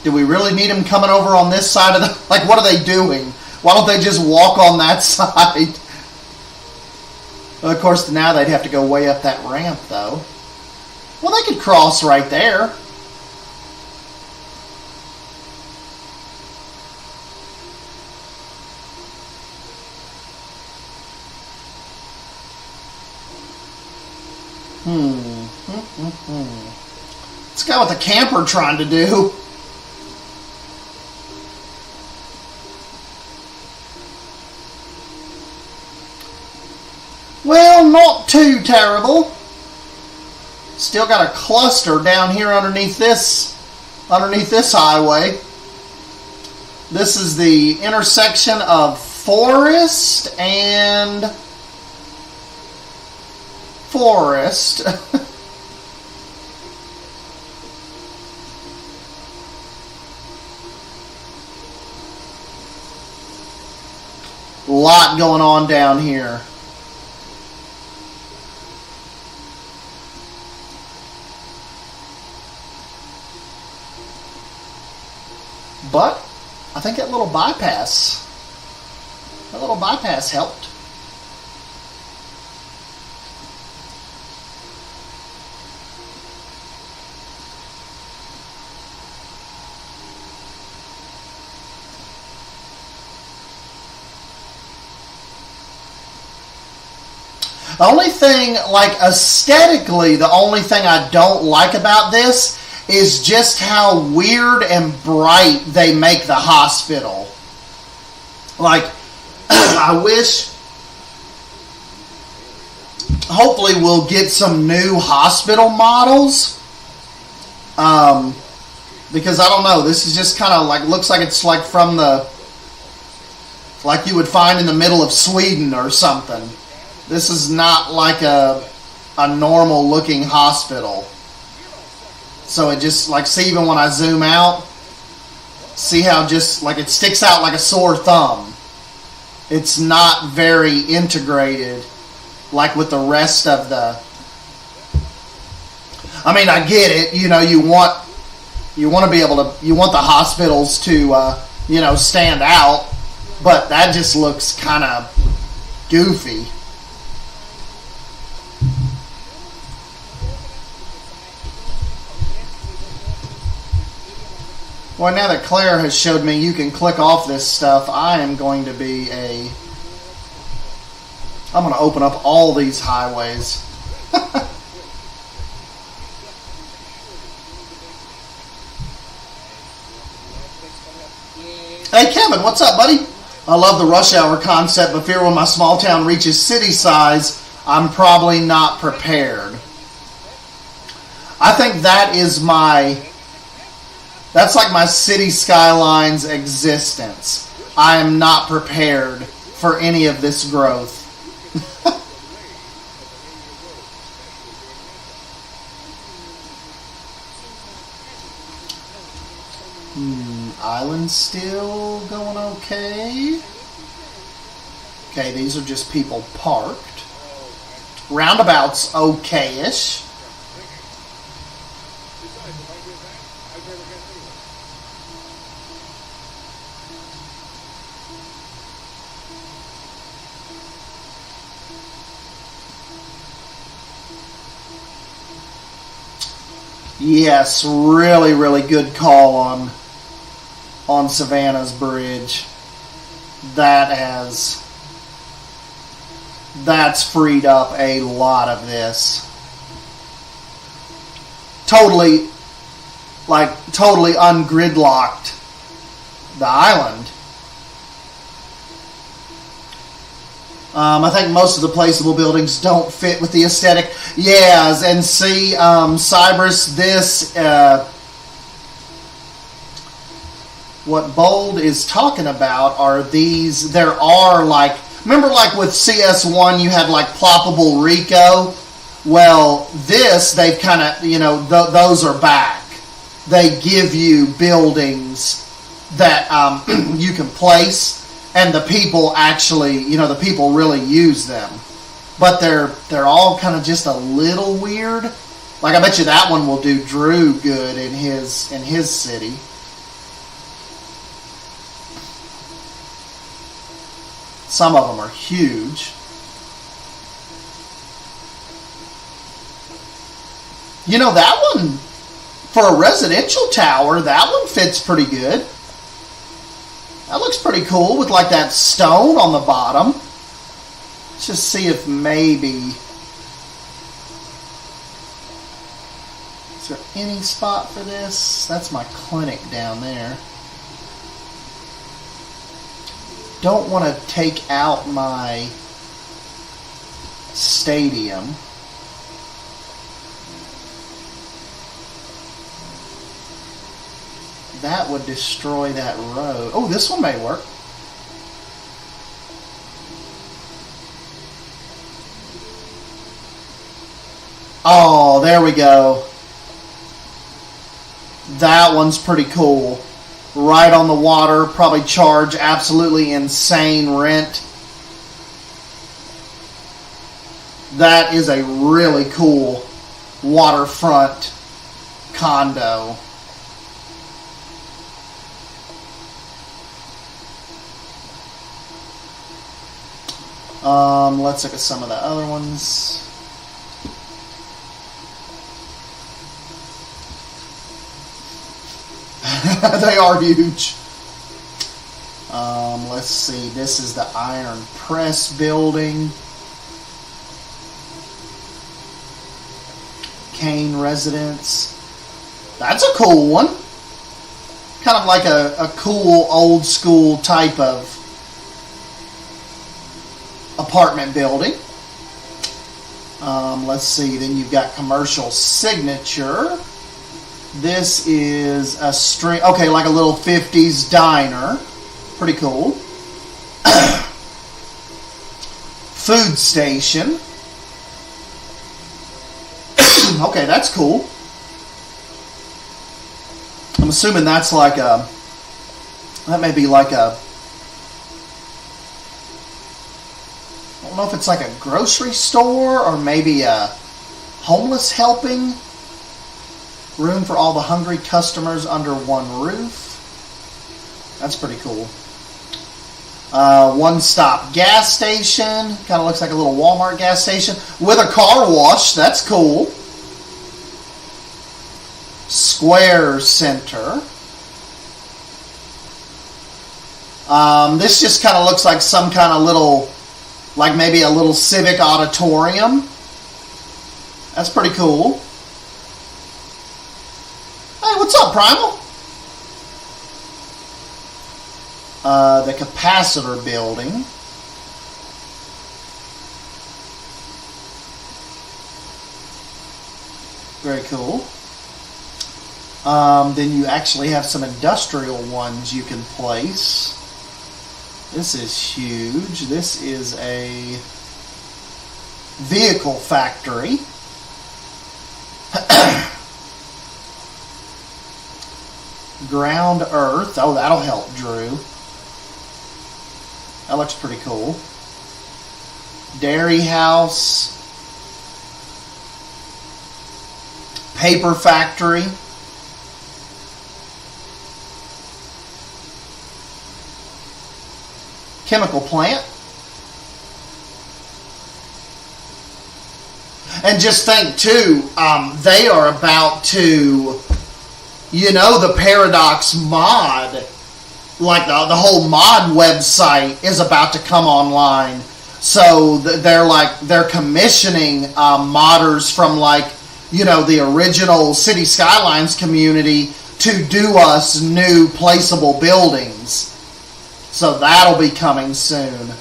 do we really need them coming over on this side of the... Like, what are they doing? Why don't they just walk on that side? Well, of course, now they'd have to go way up that ramp, though. Well, they could cross right there. This guy with the camper trying to do. Well, not too terrible. Still got a cluster down here underneath this highway. This is the intersection of Forest and Forest. Lot going on down here. But I think that little bypass helped. The only thing, like aesthetically, the only thing I don't like about this is just how weird and bright they make the hospital. Like, I wish, hopefully we'll get some new hospital models. Because I don't know, this is just kind of like, looks like it's like from like you would find in the middle of Sweden or something. This is not like a normal looking hospital. So it just, like, see, even when I zoom out, see how just, like, it sticks out like a sore thumb. It's not very integrated, like with the rest of the... I mean, I get it, you know, you want to be able to, you want the hospitals to, you know, stand out, but that just looks kind of goofy. Well, now that Claire has showed me you can click off this stuff, I am going to be I'm going to open up all these highways. Hey, Kevin, what's up, buddy? I love the rush hour concept, but fear when my small town reaches city size, I'm probably not prepared. I think that is that's like my city Skylines existence. I am not prepared for any of this growth. Island still going okay. Okay, these are just people parked. Roundabout's okay-ish. Yes, really, really good call on Savannah's bridge. That's freed up a lot of this. Totally ungridlocked the island. I think most of the placeable buildings don't fit with the aesthetic. Yeah, and see, Cybers, this, what Bold is talking about are these, there are like, remember like with CS1 you had like ploppable Rico? Well, this, they've kind of, you know, those are back. They give you buildings that you can place, and the people actually, you know, the people really use them. But they're all kind of just a little weird. Like I bet you that one will do Drew good in his city. Some of them are huge. You know, that one, for a residential tower, that one fits pretty good. That looks pretty cool with like that stone on the bottom. Let's just see if maybe Is there any spot for this? That's my clinic down there. Don't want to take out my stadium. That would destroy that road. Oh, this one may work. Oh, there we go. That one's pretty cool. Right on the water, probably charge absolutely insane rent. That is a really cool waterfront condo. Let's look at some of the other ones. They are huge. Let's see. This is the Iron Press building. Kane Residence. That's a cool one. Kind of like a cool old school type of apartment building. Let's see. Then you've got Commercial Signature. This is a string. Okay, like a little 50s diner. Pretty cool. Food station. Okay, that's cool. I'm assuming that's like a... That may be like a... I don't know if it's like a grocery store or maybe a homeless helping. Room for all the hungry customers under one roof. That's pretty cool. One-stop gas station. Kind of looks like a little Walmart gas station. With a car wash. That's cool. Square Center. This just kind of looks like some kind of little, like maybe a little civic auditorium. That's pretty cool. Hey, what's up, Primal? The capacitor building. Very cool. Then you actually have some industrial ones you can place. This is huge. This is a vehicle factory. Ground Earth. Oh, that'll help Drew. That looks pretty cool. Dairy House. Paper Factory. Chemical plant. And just think too, they are about to, you know, the Paradox mod, like the whole mod website is about to come online. So they're commissioning modders from, like, you know, the original City Skylines community to do us new placeable buildings. So that'll be coming soon.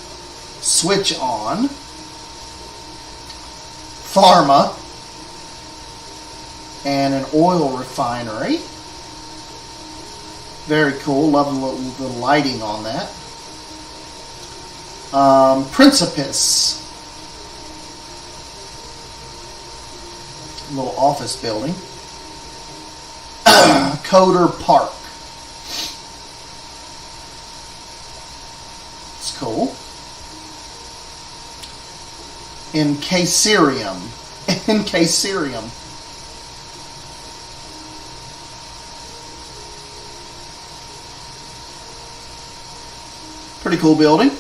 Switch on. Pharma. And an oil refinery. Very cool. Love the lighting on that. Principus. Little office building. Coder Park. It's cool. Encaserium. Encaserium. Pretty cool building.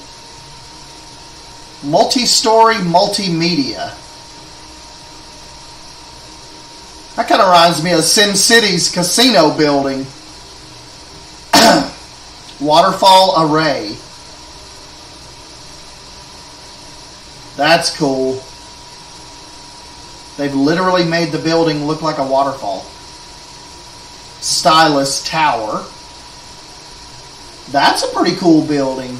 Multi-story multimedia. That kind of reminds me of SimCity's casino building. Waterfall array. That's cool. They've literally made the building look like a waterfall. Stylus Tower. That's a pretty cool building.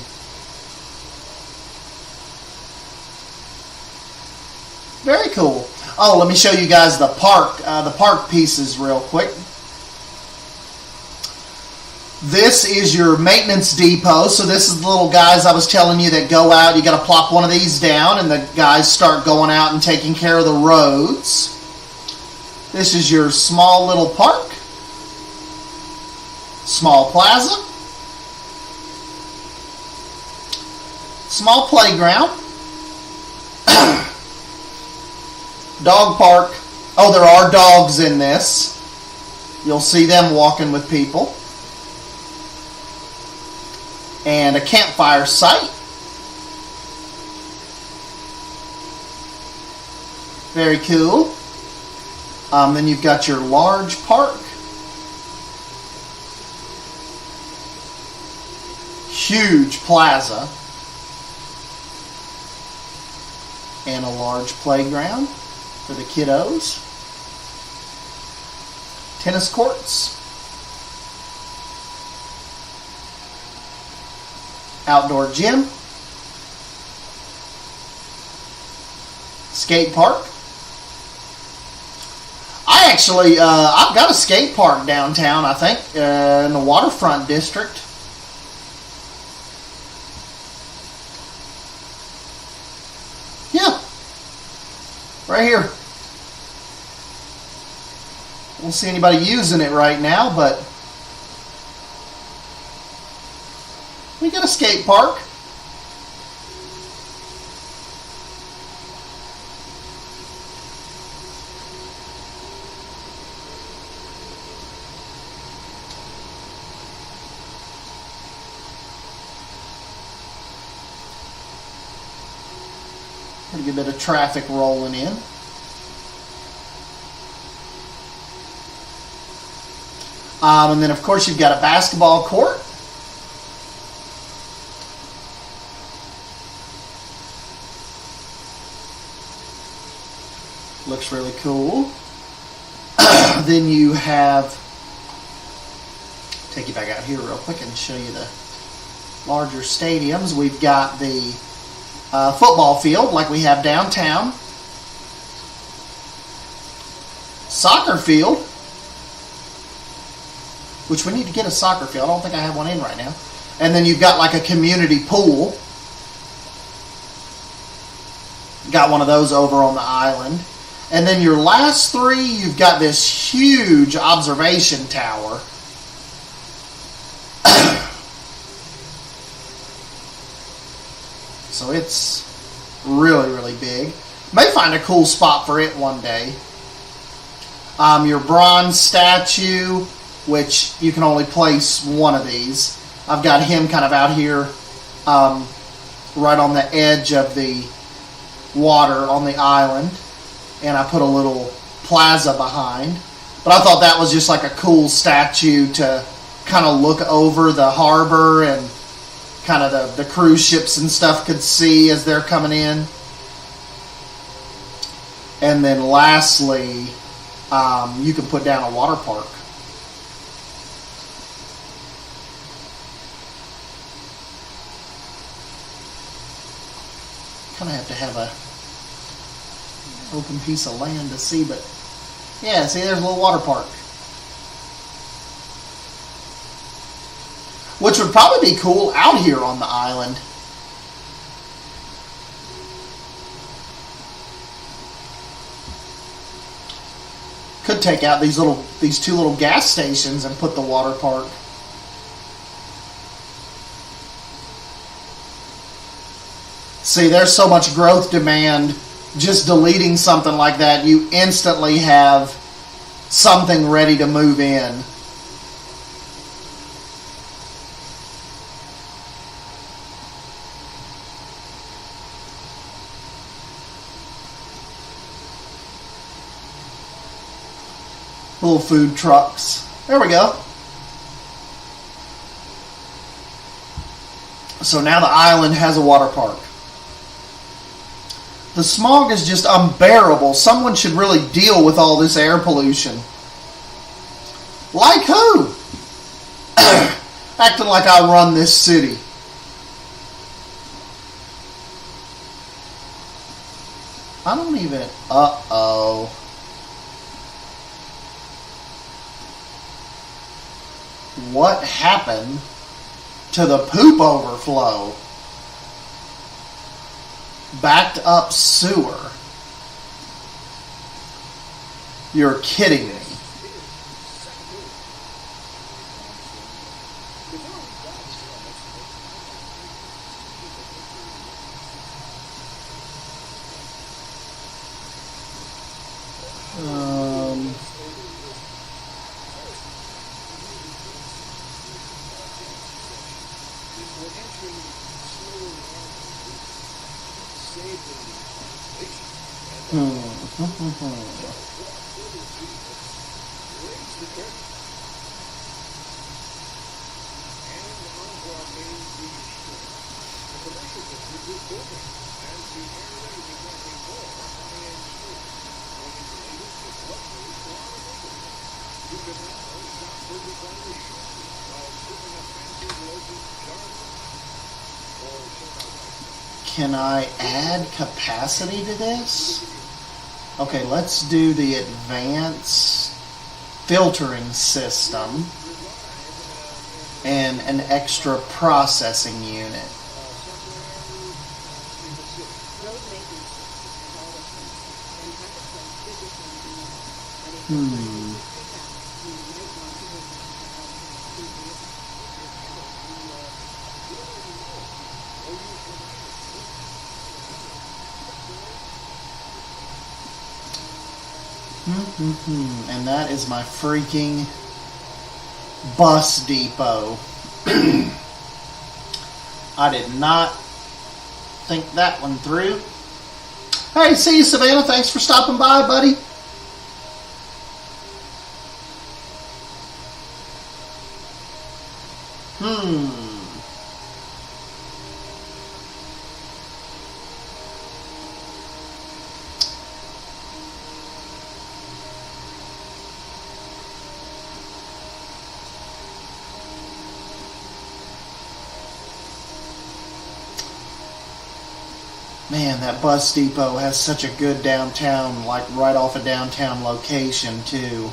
Very cool. Oh, let me show you guys the park pieces real quick. This is your maintenance depot. So this is the little guys I was telling you that go out. You got to plop one of these down and the guys start going out and taking care of the roads. This is your small little park. Small plaza. Small playground. Dog park. Oh, there are dogs in this. You'll see them walking with people. And a campfire site. Very cool. Then you've got your large park. Huge plaza. And a large playground for the kiddos. Tennis courts. Outdoor gym. Skate park. I've got a skate park downtown, I think, in the Waterfront district. Yeah. Right here. Won't see anybody using it right now, but we got a skate park. Pretty good bit of traffic rolling in. And then, of course, you've got a basketball court. Looks really cool. Then you have, take you back out here real quick and show you the larger stadiums. We've got the football field like we have downtown. Soccer field, which we need to get a soccer field. I don't think I have one in right now. And then you've got like a community pool. Got one of those over on the island. And then your last three, you've got this huge observation tower. So it's really, really big. May find a cool spot for it one day. Your bronze statue, which you can only place one of these. I've got him kind of out here right on the edge of the water on the island. And I put a little plaza behind. But I thought that was just like a cool statue to kind of look over the harbor and kind of the cruise ships and stuff could see as they're coming in. And then lastly, you can put down a water park. Kind of have to have a open piece of land to see, but yeah, see, there's a little water park. Which would probably be cool out here on the island. Could take out these two little gas stations and put the water park. See, there's so much growth demand. Just deleting something like that, you instantly have something ready to move in. Little food trucks. There we go. So now the island has a water park. The smog is just unbearable. Someone should really deal with all this air pollution. Like who? Acting like I run this city. I don't even... Uh-oh. What happened to the poop overflow? Backed up sewer. You're kidding me. Can I add capacity to this? Okay, let's do the advanced filtering system and an extra processing unit. And that is my freaking bus depot. I did not think that one through. Hey, see you, Savannah. Thanks for stopping by, buddy. Man, that bus depot has such a good downtown, like right off a downtown location, too.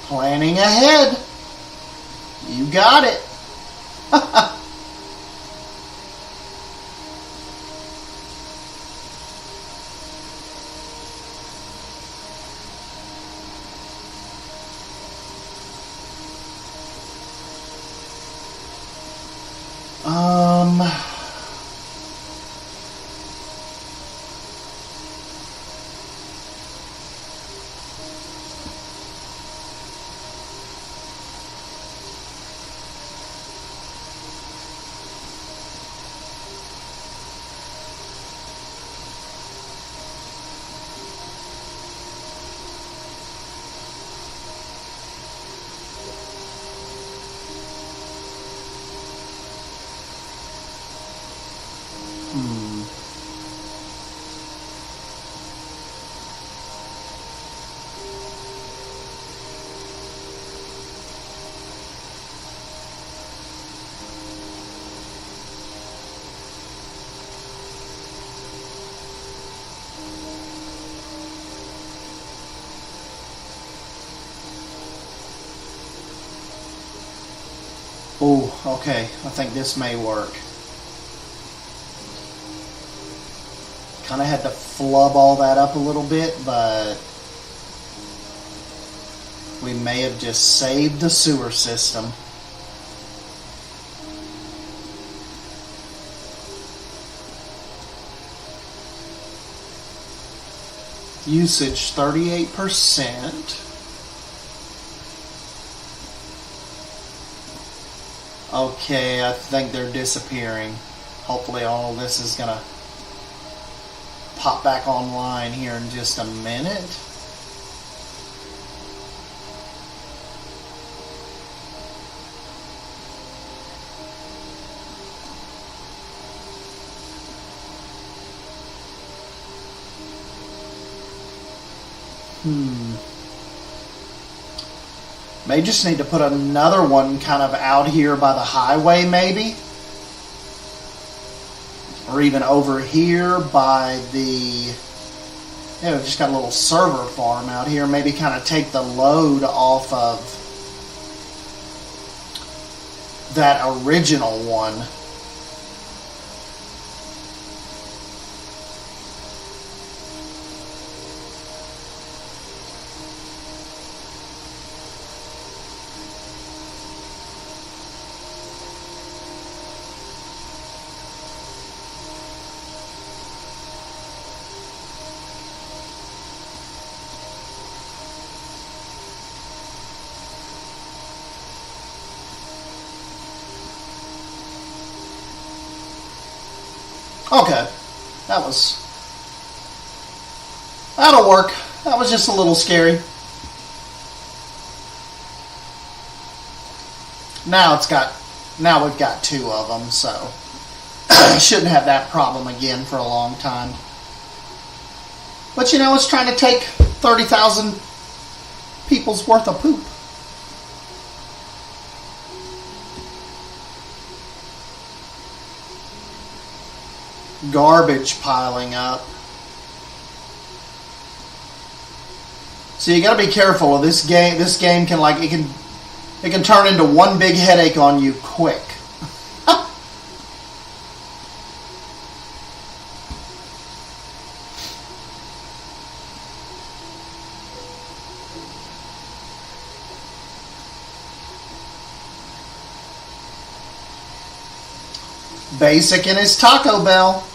Planning ahead. You got it. Oh, okay. I think this may work. Kind of had to flub all that up a little bit, but we may have just saved the sewer system. Usage 38%. Okay, I think they're disappearing. Hopefully all this is gonna pop back online here in just a minute. May just need to put another one kind of out here by the highway, maybe. Or even over here by the... Yeah, we've just got a little server farm out here. Maybe kind of take the load off of that original one. Okay, that'll work. That was just a little scary. Now we've got two of them, so shouldn't have that problem again for a long time. But you know, it's trying to take 30,000 people's worth of poop. Garbage piling up. So you got to be careful of this game. This game can it can turn into one big headache on you quick. Basic in his Taco Bell.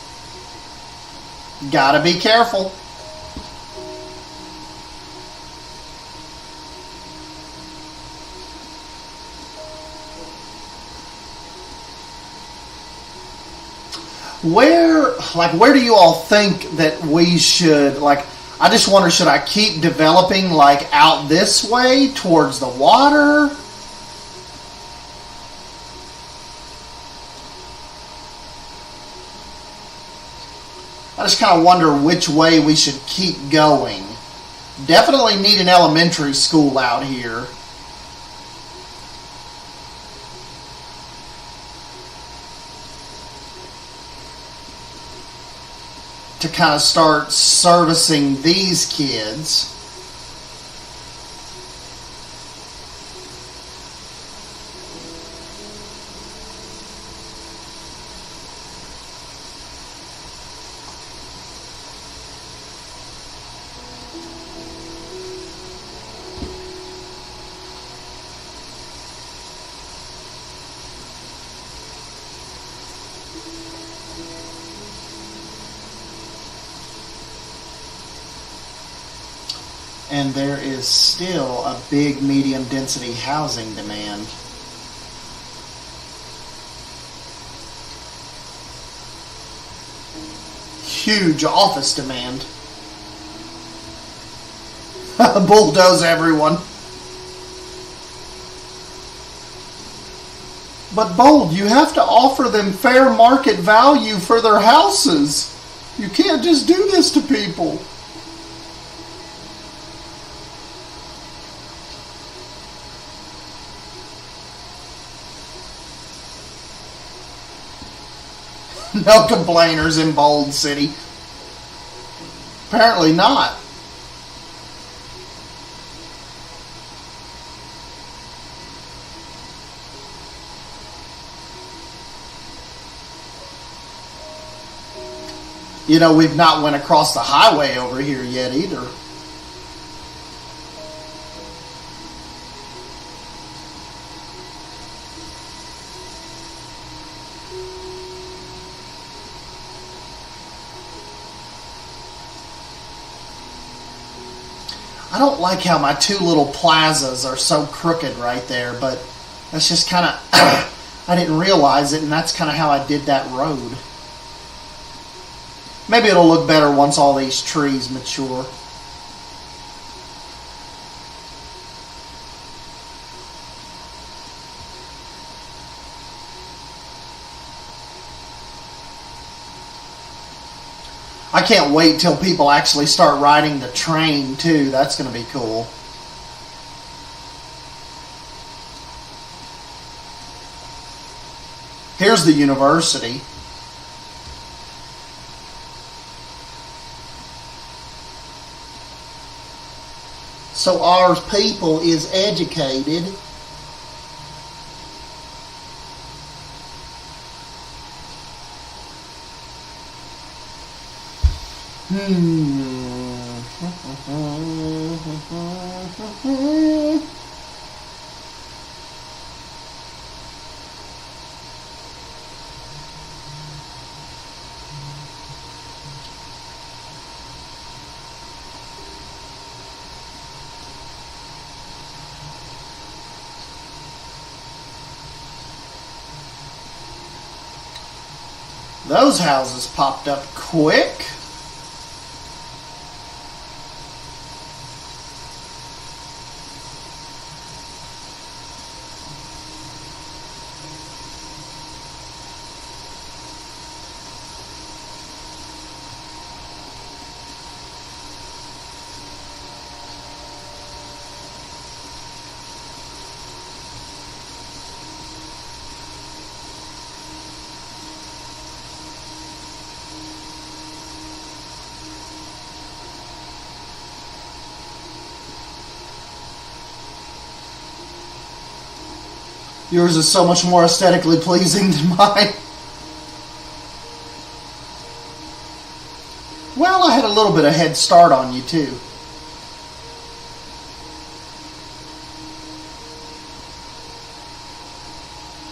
Gotta be careful. Where do you all think that we should, I just wonder, should I keep developing out this way towards the water? I just kind of wonder which way we should keep going. Definitely need an elementary school out here. To kind of start servicing these kids. And there is still a big medium density housing demand. Huge office demand. Bulldoze everyone. But Bold, you have to offer them fair market value for their houses. You can't just do this to people. No complainers in Bold City. Apparently not. You know, we've not went across the highway over here yet either. I don't like how my two little plazas are so crooked right there, but that's just kind of, I didn't realize it, and that's kind of how I did that road. Maybe it'll look better once all these trees mature. I can't wait till people actually start riding the train too. That's going to be cool. Here's the university. So our people is educated. Those houses popped up quick. Yours is so much more aesthetically pleasing than mine. Well, I had a little bit of head start on you too.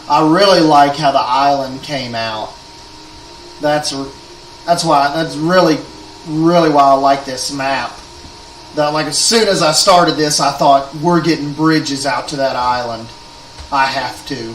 I really like how the island came out. That's really why I like this map. That, like, as soon as I started this, I thought we're getting bridges out to that island. I have to.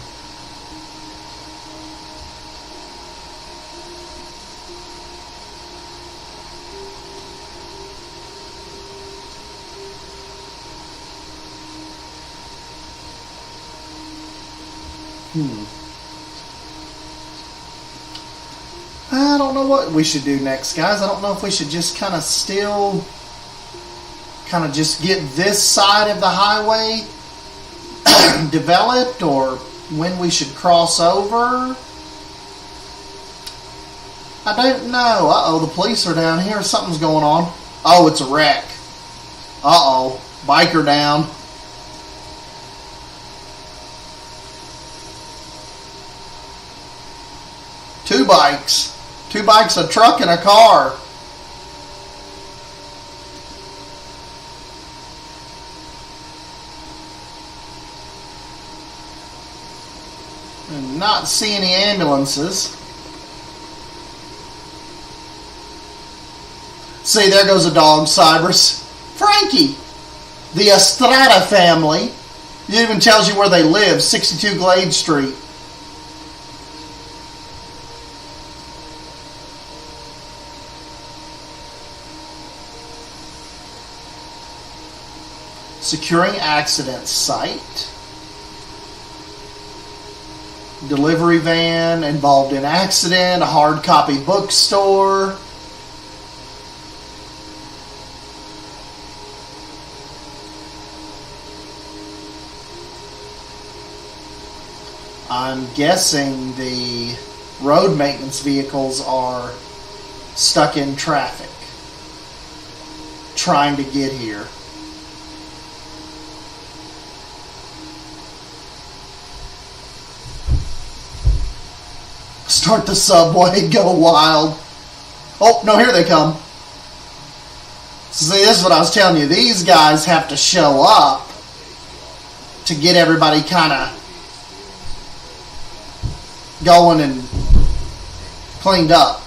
I don't know what we should do next, guys. I don't know if we should just kind of just get this side of the highway developed, or when we should cross over. I don't know. Uh-oh, the police are down here. Something's going on. Oh, it's a wreck. Uh-oh. Biker down. Two bikes. Two bikes, a truck, and a car. And not see any ambulances. See, there goes a dog, Cybers. Frankie. The Estrada family. It even tells you where they live, 62 Glade Street. Securing accident site. Delivery van involved in accident. A hard copy bookstore. I'm guessing the road maintenance vehicles are stuck in traffic trying to get here. Start the subway, go wild. Oh, no, here they come. See, this is what I was telling you. These guys have to show up to get everybody kind of going and cleaned up.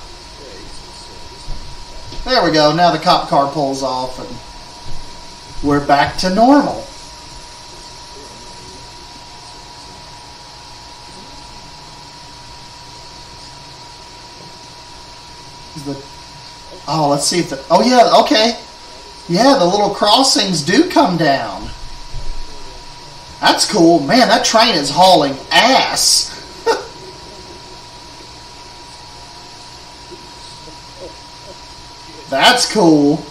There we go. Now the cop car pulls off and we're back to normal. Oh, let's see if the... Oh, yeah, okay. Yeah, the little crossings do come down. That's cool. Man, that train is hauling ass. That's cool.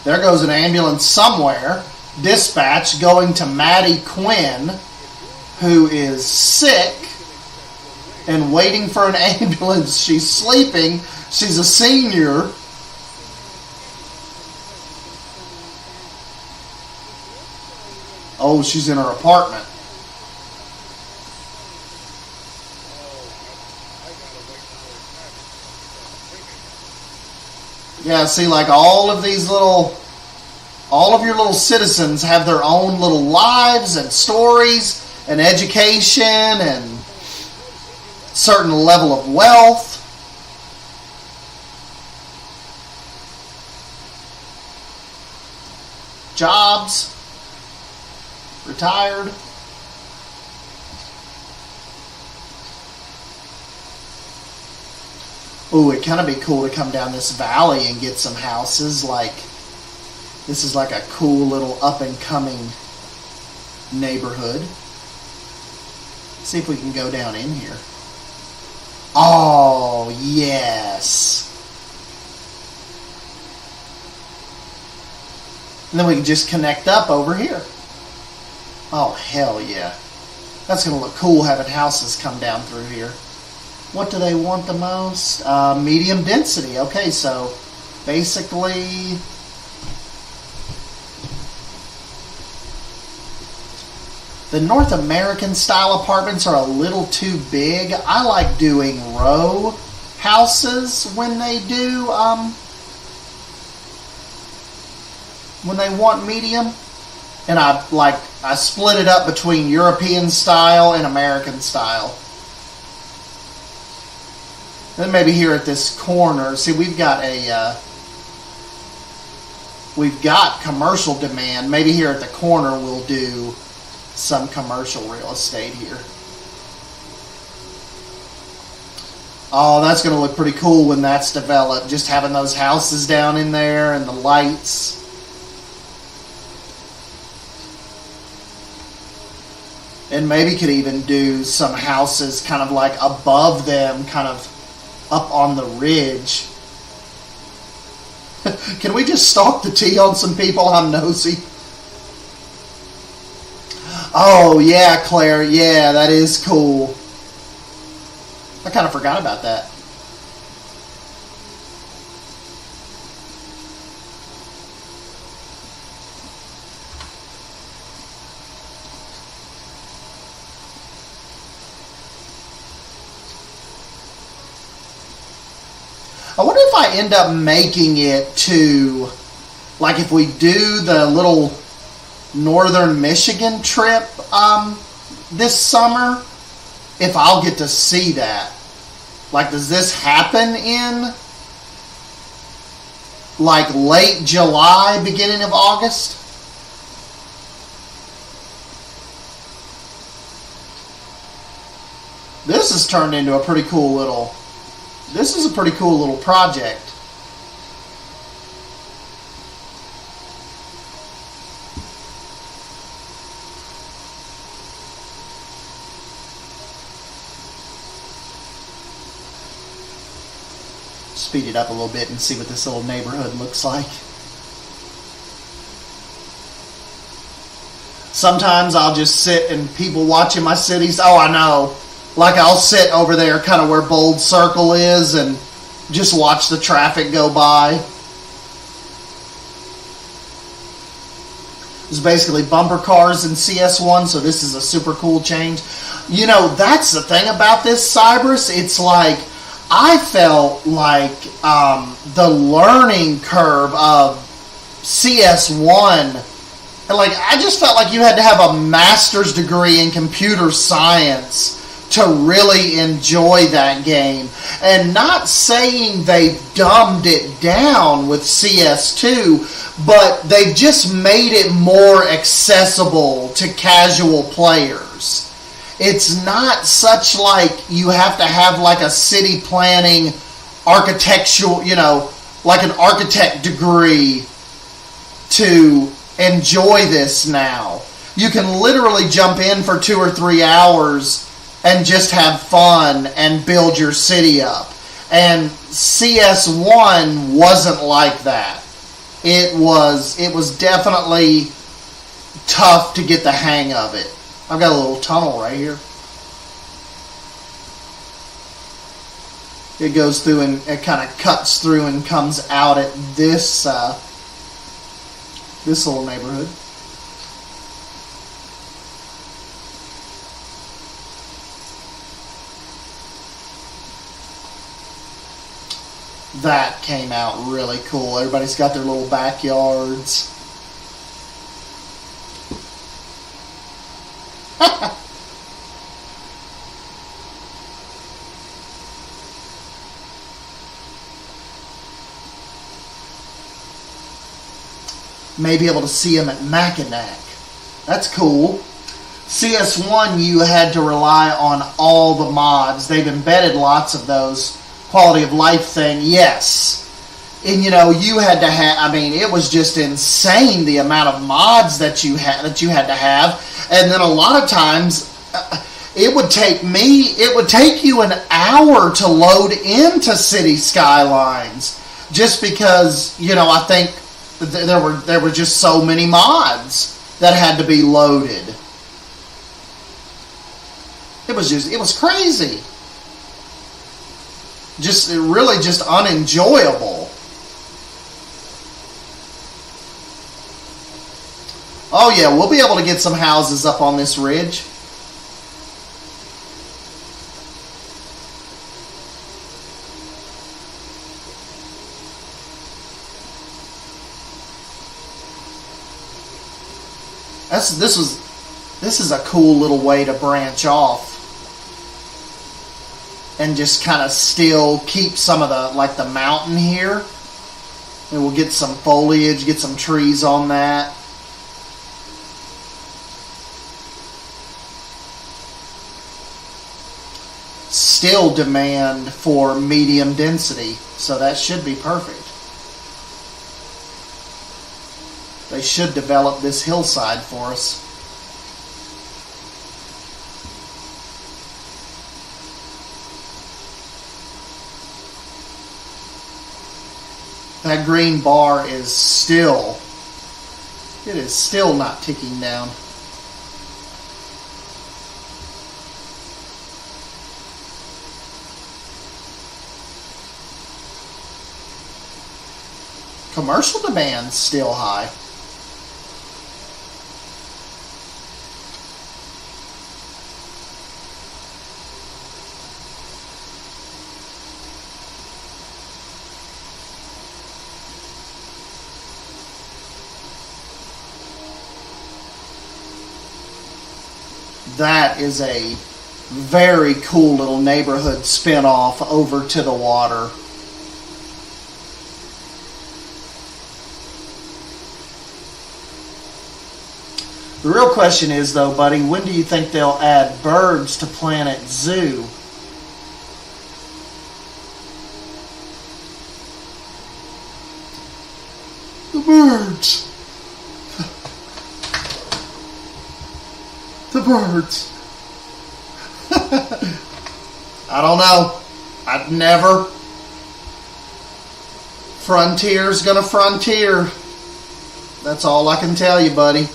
There goes an ambulance somewhere. dispatch going to Maddie Quinn, who is sick and waiting for an ambulance. She's sleeping. She's a senior. Oh, she's in her apartment. Yeah, see, like all of your little citizens have their own little lives and stories and education and certain level of wealth. Jobs. Retired. Ooh, it'd kind of be cool to come down this valley and get some houses. Like, this is like a cool little up-and-coming neighborhood. See if we can go down in here. Oh, yes. And then we can just connect up over here. Oh, hell yeah. That's going to look cool having houses come down through here. What do they want the most? Medium density. Okay, so basically the North American style apartments are a little too big. I like doing row houses when they do when they want medium, and I split it up between European style and American style. Then maybe here at this corner, see, we've got commercial demand. Maybe here at the corner we'll do some commercial real estate here. Oh, that's going to look pretty cool when that's developed. Just having those houses down in there and the lights. And maybe could even do some houses kind of like above them, kind of up on the ridge. Can we just stalk the tea on some people? I'm nosy. Oh, yeah, Claire. Yeah, that is cool. I kind of forgot about that. I wonder if I end up making it to, like, if we do the little northern Michigan trip this summer, if I'll get to see that. Like, does this happen in, like, late July, beginning of August? This has turned into a pretty cool little... This is a pretty cool little project. Speed it up a little bit and see what this little neighborhood looks like. Sometimes I'll just sit and people watching my cities. Oh, I know. Like, I'll sit over there kind of where Bold Circle is and just watch the traffic go by. There's basically bumper cars in CS1, so this is a super cool change. You know, that's the thing about this Cyberus. It's like, I felt like the learning curve of CS1, and like, I just felt like you had to have a master's degree in computer science to really enjoy that game. And not saying they've dumbed it down with CS2, but they've just made it more accessible to casual players. It's not such like you have to have like a city planning architectural, you know, like an architect degree to enjoy this now. You can literally jump in for 2 or 3 hours and just have fun and build your city up. And CS1 wasn't like that. It was definitely tough to get the hang of it. I've got a little tunnel right here. It goes through and it kind of cuts through and comes out at this this little neighborhood. That came out really cool. Everybody's got their little backyards. May be able to see them at Mackinac. That's cool. CS1, you had to rely on all the mods. They've embedded lots of those quality of life thing, yes. And you know, you had to have, I mean, it was just insane the amount of mods that you had to have. And then a lot of times it would take you an hour to load into City Skylines, just because, you know, I think there were just so many mods that had to be loaded. It was crazy. Just really just unenjoyable. Oh yeah, we'll be able to get some houses up on this ridge. This is a cool little way to branch off and just kind of still keep some of the, like the mountain here. And we'll get some foliage, get some trees on that. Still demand for medium density, so that should be perfect. They should develop this hillside for us. That green bar is still, it is still not ticking down. Commercial demand's still high. That is a very cool little neighborhood spin-off over to the water. The real question is, though, buddy, when do you think they'll add birds to Planet Zoo? The birds. The birds. I don't know. I've never. Frontier's gonna frontier. That's all I can tell you, buddy.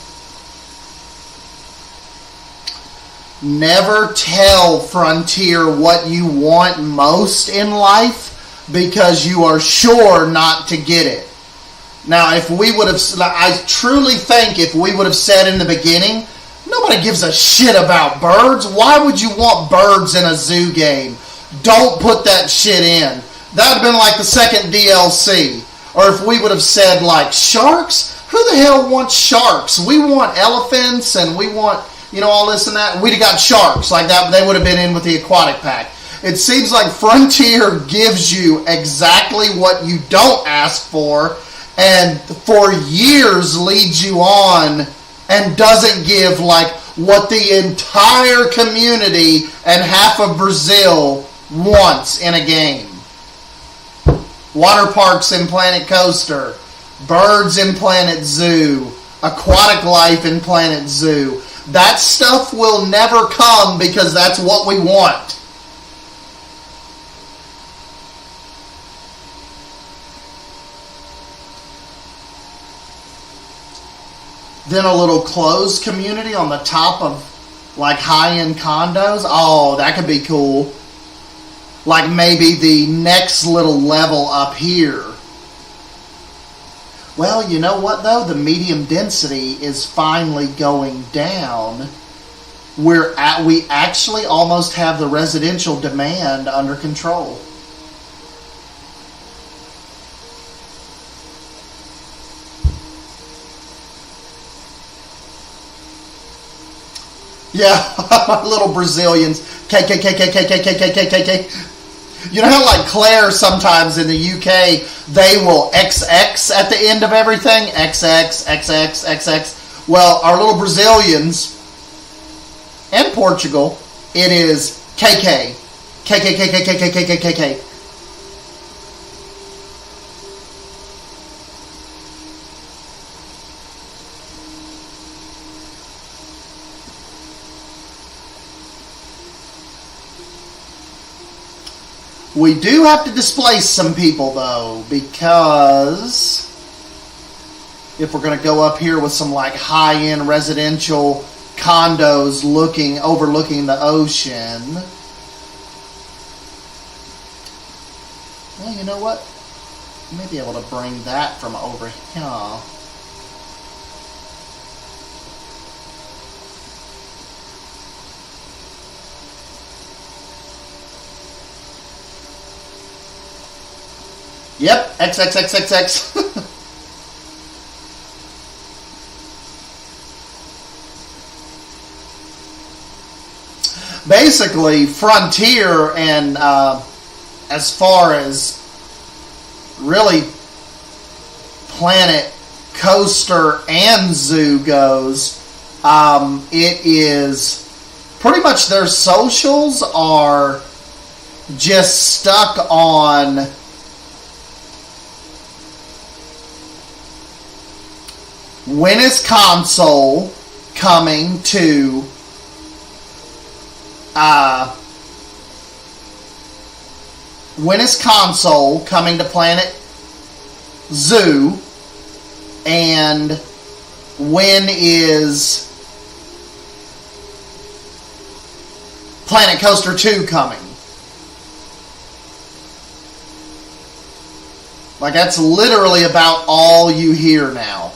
Never tell Frontier what you want most in life, because you are sure not to get it. Now, if we would have, I truly think if we would have said in the beginning, nobody gives a shit about birds. Why would you want birds in a zoo game? Don't put that shit in. That would have been like the second DLC. Or if we would have said, like, sharks? Who the hell wants sharks? We want elephants and we want, you know, all this and that. We'd have got sharks. Like that, they would have been in with the aquatic pack. It seems like Frontier gives you exactly what you don't ask for, and for years leads you on and doesn't give like what the entire community and half of Brazil wants in a game. Water parks in Planet Coaster, birds in Planet Zoo, aquatic life in Planet Zoo. That stuff will never come because that's what we want. Then a little closed community on the top of like high-end condos. Oh, that could be cool. Like maybe the next little level up here. Well, you know what though? The medium density is finally going down. We actually almost have the residential demand under control. Yeah, my little Brazilians. K. You know how like Claire sometimes in the UK, they will XX at the end of everything? XX, XX, XX. Well, our little Brazilians and Portugal, it is KK. KK. We do have to displace some people though, because if we're going to go up here with some like high-end residential condos overlooking the ocean. Well, you know what? I may be able to bring that from over here. Yep, XXXXX. Basically, Frontier and as far as really Planet Coaster and Zoo goes, it is pretty much their socials are just stuck on when is console coming to Planet Zoo, and when is Planet Coaster 2 coming? Like, that's literally about all you hear now.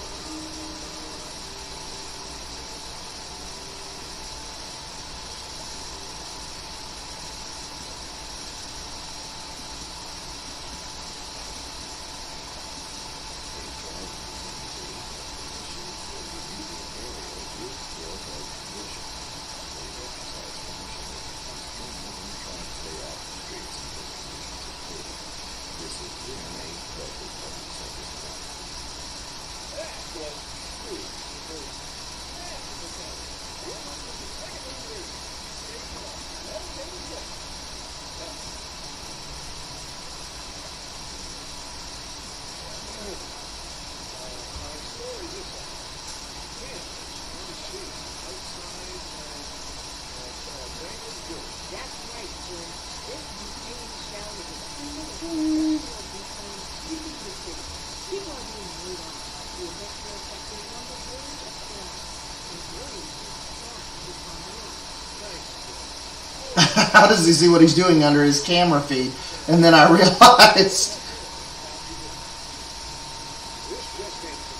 How does he see what he's doing under his camera feed? And then I realized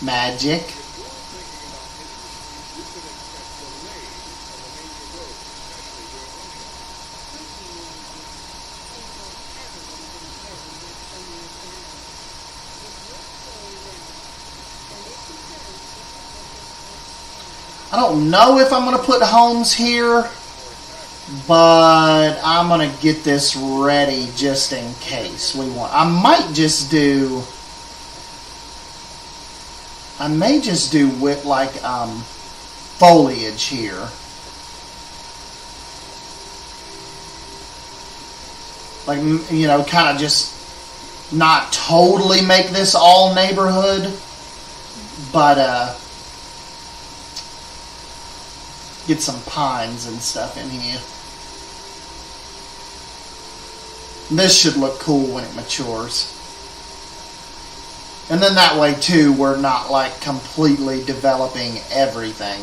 magic. I don't know if I'm going to put homes here, but I'm going to get this ready just in case we want. I may just do with like foliage here. Like, you know, kind of just not totally make this all neighborhood, but get some pines and stuff in here. This should look cool when it matures. And then that way too, we're not like completely developing everything.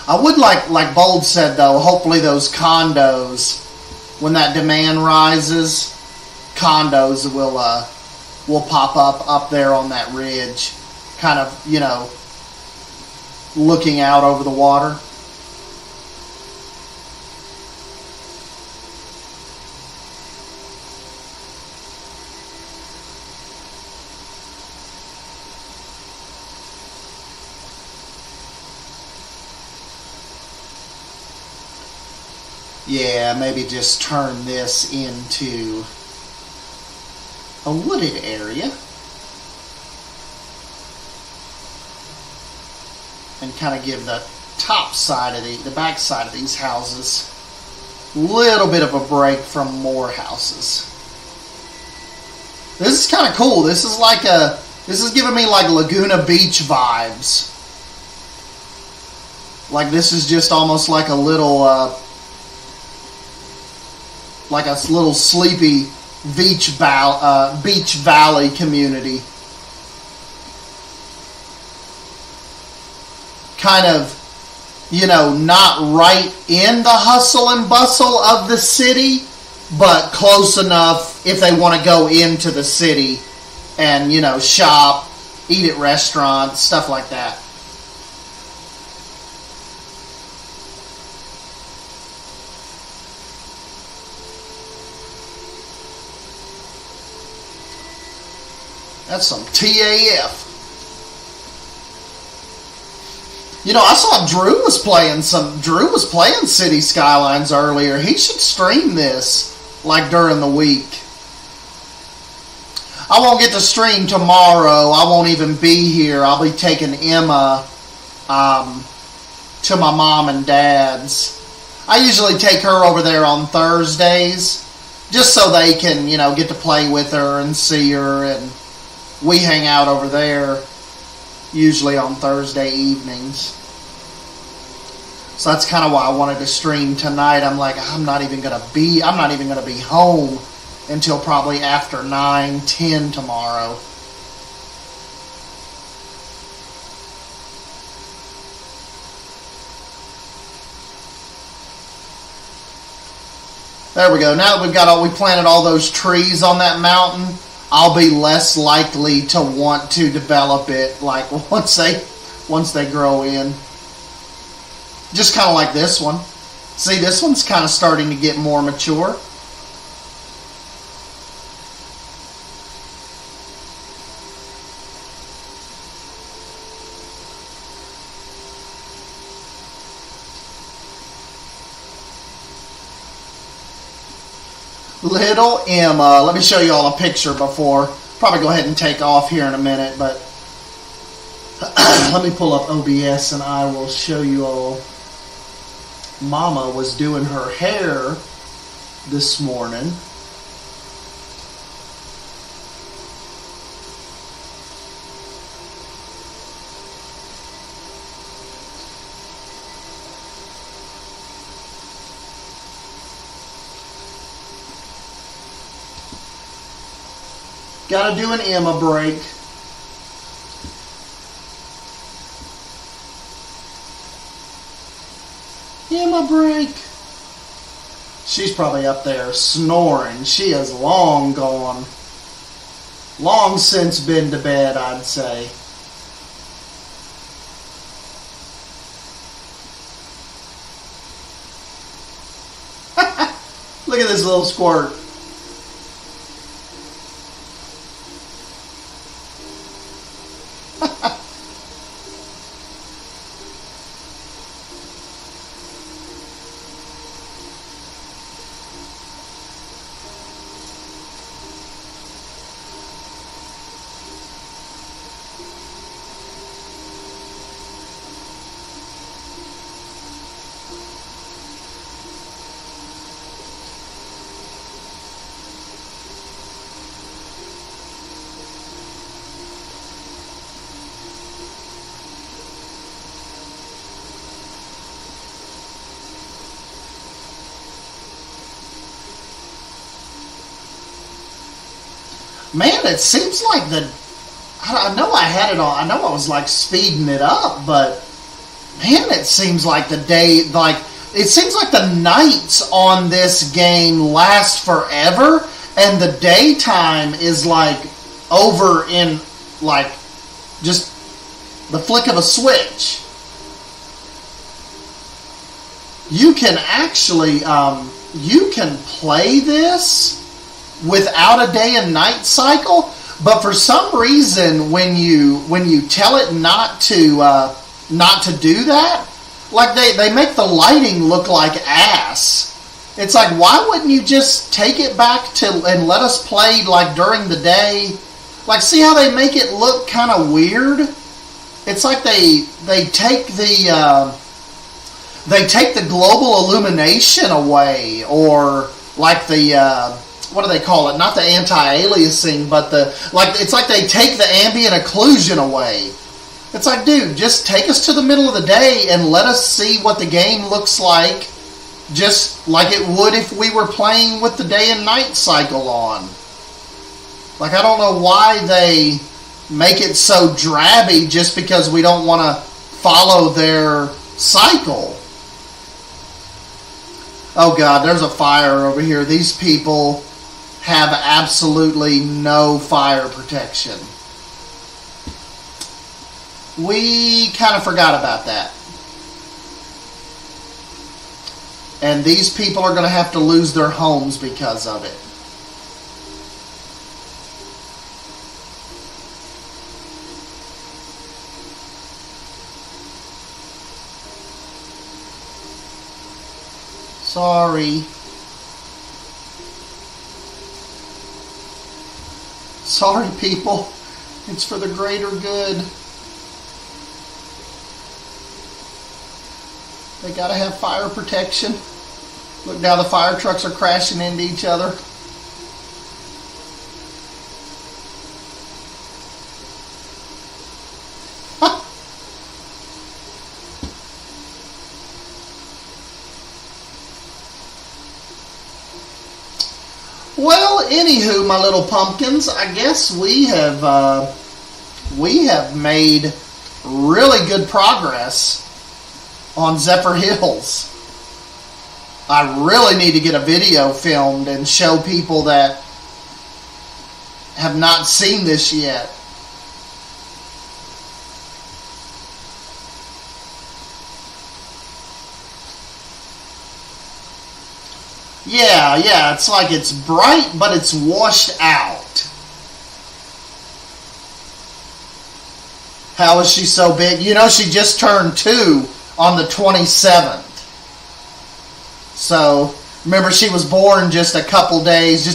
I would like Bold said though, hopefully those condos, when that demand rises, condos will pop up there on that ridge, kind of, you know, looking out over the water. Yeah, maybe just turn this into a wooded area and kind of give the top side of the back side of these houses a little bit of a break from more houses. This is kind of cool. This is giving me like Laguna Beach vibes. Like this is just almost like a little sleepy beach valley community. Kind of, you know, not right in the hustle and bustle of the city, but close enough if they want to go into the city and, you know, shop, eat at restaurants, stuff like that. That's some TAF. You know, I saw Drew was playing City Skylines earlier. He should stream this like during the week. I won't get to stream tomorrow. I won't even be here. I'll be taking Emma to my mom and dad's. I usually take her over there on Thursdays just so they can, you know, get to play with her and see her, and we hang out over there usually on Thursday evenings. So that's kind of why I wanted to stream tonight. I'm like, I'm not even gonna be home until probably after 9-10 tomorrow. There we go. Now that we planted all those trees on that mountain, I'll be less likely to want to develop it like once they grow in. Just kind of like this one. See, this one's kind of starting to get more mature. Little Emma. Let me show you all a picture before. Probably go ahead and take off here in a minute, but let me pull up OBS and I will show you all. Mama was doing her hair this morning. Gotta do an Emma break. Emma break. She's probably up there snoring. She is long gone. Long since been to bed, I'd say. Look at this little squirt. Man, it seems like I know I had it on. I know I was like speeding it up, but man, it seems like the nights on this game last forever, and the daytime is like over in like just the flick of a switch. You can actually you can play this without a day and night cycle, but for some reason when you tell it not to do that, like they make the lighting look like ass. It's like, why wouldn't you just take it back to and let us play like during the day? Like, see how they make it look kind of weird? It's like they take the global illumination away, or like the what do they call it? Not the anti-aliasing, but it's like they take the ambient occlusion away. It's like, dude, just take us to the middle of the day and let us see what the game looks like, just like it would if we were playing with the day and night cycle on. Like, I don't know why they make it so drabby just because we don't want to follow their cycle. Oh God, there's a fire over here. These people have absolutely no fire protection. We kind of forgot about that. And these people are going to have to lose their homes because of it. Sorry. Sorry, people. It's for the greater good. They gotta have fire protection. Look, now the fire trucks are crashing into each other. Well, anywho, my little pumpkins, I guess we have made really good progress on Zephyrhills. I really need to get a video filmed and show people that have not seen this yet. Yeah, it's like it's bright, but it's washed out. How is she so big? You know, she just turned 2 on the 27th. So, remember, she was born just a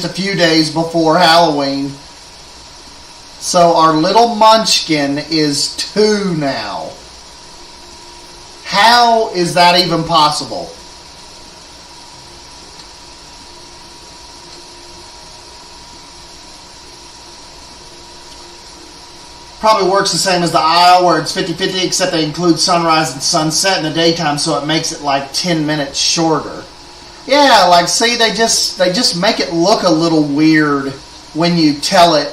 few days before Halloween. So, our little munchkin is 2 now. How is that even possible? Probably works the same as the Isle, where it's 50-50, except they include sunrise and sunset in the daytime, so it makes it like 10 minutes shorter. Yeah, like, see, they just make it look a little weird when you tell it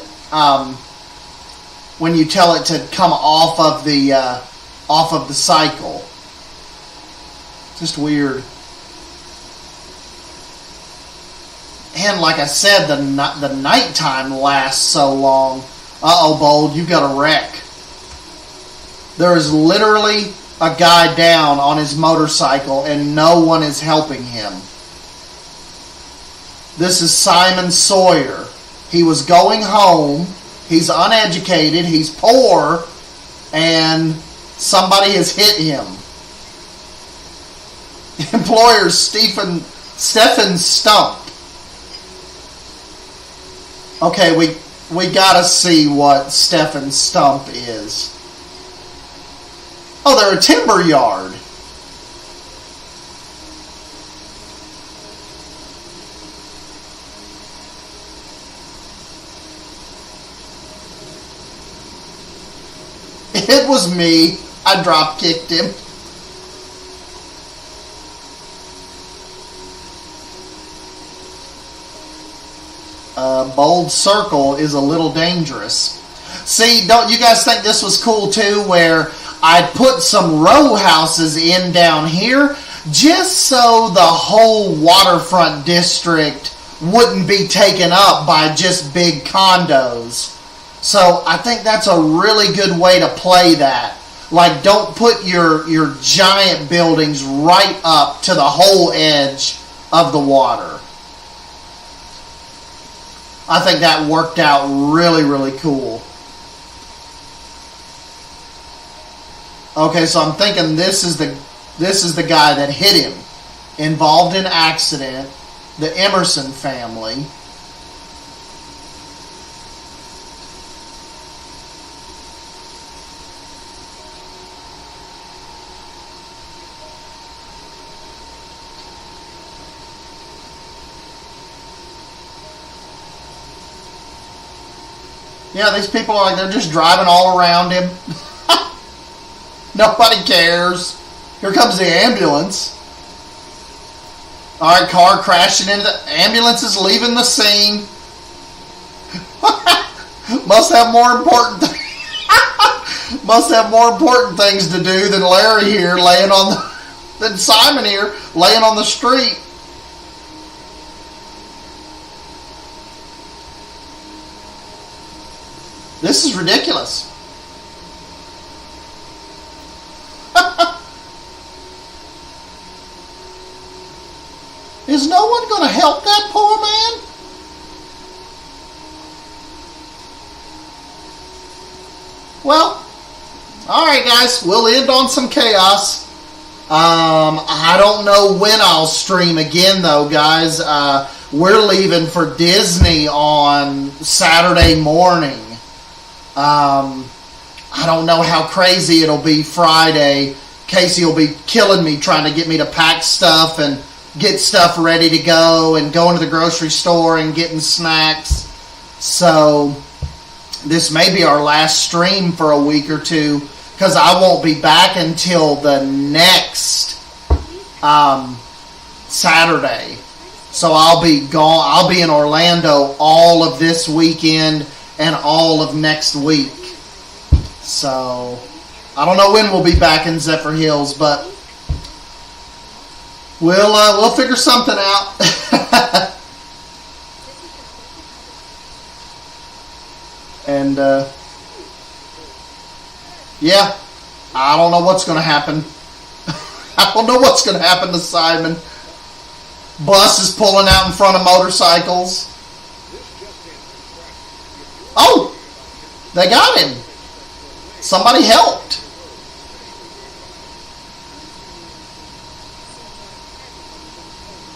to come off of the cycle. Just weird. And like I said, the nighttime lasts so long. Uh-oh, Bold, you've got a wreck. There is literally a guy down on his motorcycle and no one is helping him. This is Simon Sawyer. He was going home. He's uneducated. He's poor. And somebody has hit him. Employer Stephen Stump. Okay, we gotta see what Stephen Stump is. Oh, they're a timber yard. It was me. I drop kicked him. bold circle is a little dangerous. See, don't you guys think this was cool too, where I put some row houses in down here just so the whole waterfront district wouldn't be taken up by just big condos. So I think that's a really good way to play that. Like, don't put your giant buildings right up to the whole edge of the water. I think that worked out really, really cool. Okay, so I'm thinking this is the guy that hit him, involved in accident, the Emerson family. Yeah, these people are like, they're just driving all around him. Nobody cares. Here comes the ambulance. Alright, car crashing into the ambulance is leaving the scene. Must have more important things to do than Larry here laying on the than Simon here laying on the street. This is ridiculous. Is no one going to help that poor man? Well, alright guys, we'll end on some chaos. I don't know when I'll stream again though, guys. We're leaving for Disney on Saturday morning. I don't know how crazy it'll be Friday. Casey will be killing me trying to get me to pack stuff and get stuff ready to go and go into the grocery store and getting snacks. So this may be our last stream for a week or two because I won't be back until the next Saturday. So I'll be gone. I'll be in Orlando all of this weekend and all of next week. So I don't know when we'll be back in Zephyrhills, but we'll figure something out. And yeah, I don't know what's going to happen. I don't know what's going to happen to Simon. Bus is pulling out in front of motorcycles. Oh, they got him. Somebody helped.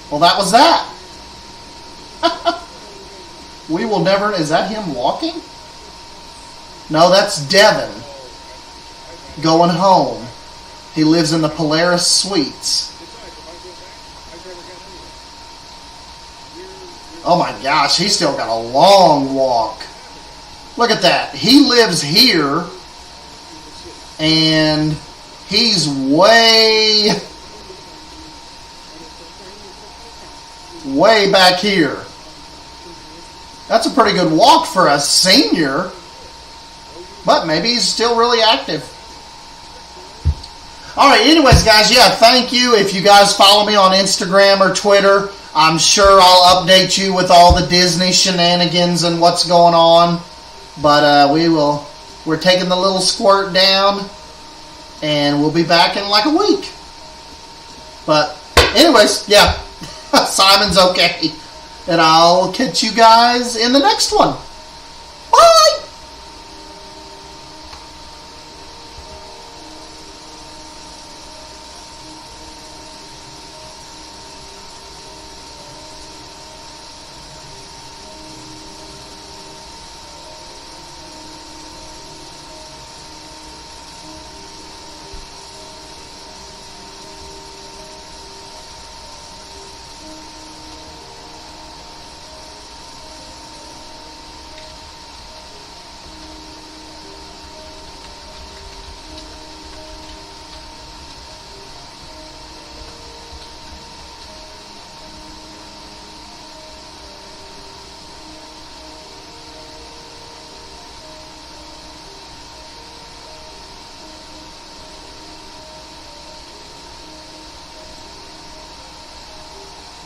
Well, that was that. We will never... Is that him walking? No, that's Devin going home. He lives in the Polaris Suites. Oh my gosh, he's still got a long walk. Look at that. He lives here, and he's way back here. That's a pretty good walk for a senior, but maybe he's still really active. Alright, anyways guys, yeah, thank you. If you guys follow me on Instagram or Twitter, I'm sure I'll update you with all the Disney shenanigans and what's going on. But we're taking the little squirt down, and we'll be back in like a week. But anyways, yeah, Simon's okay. And I'll catch you guys in the next one. Bye!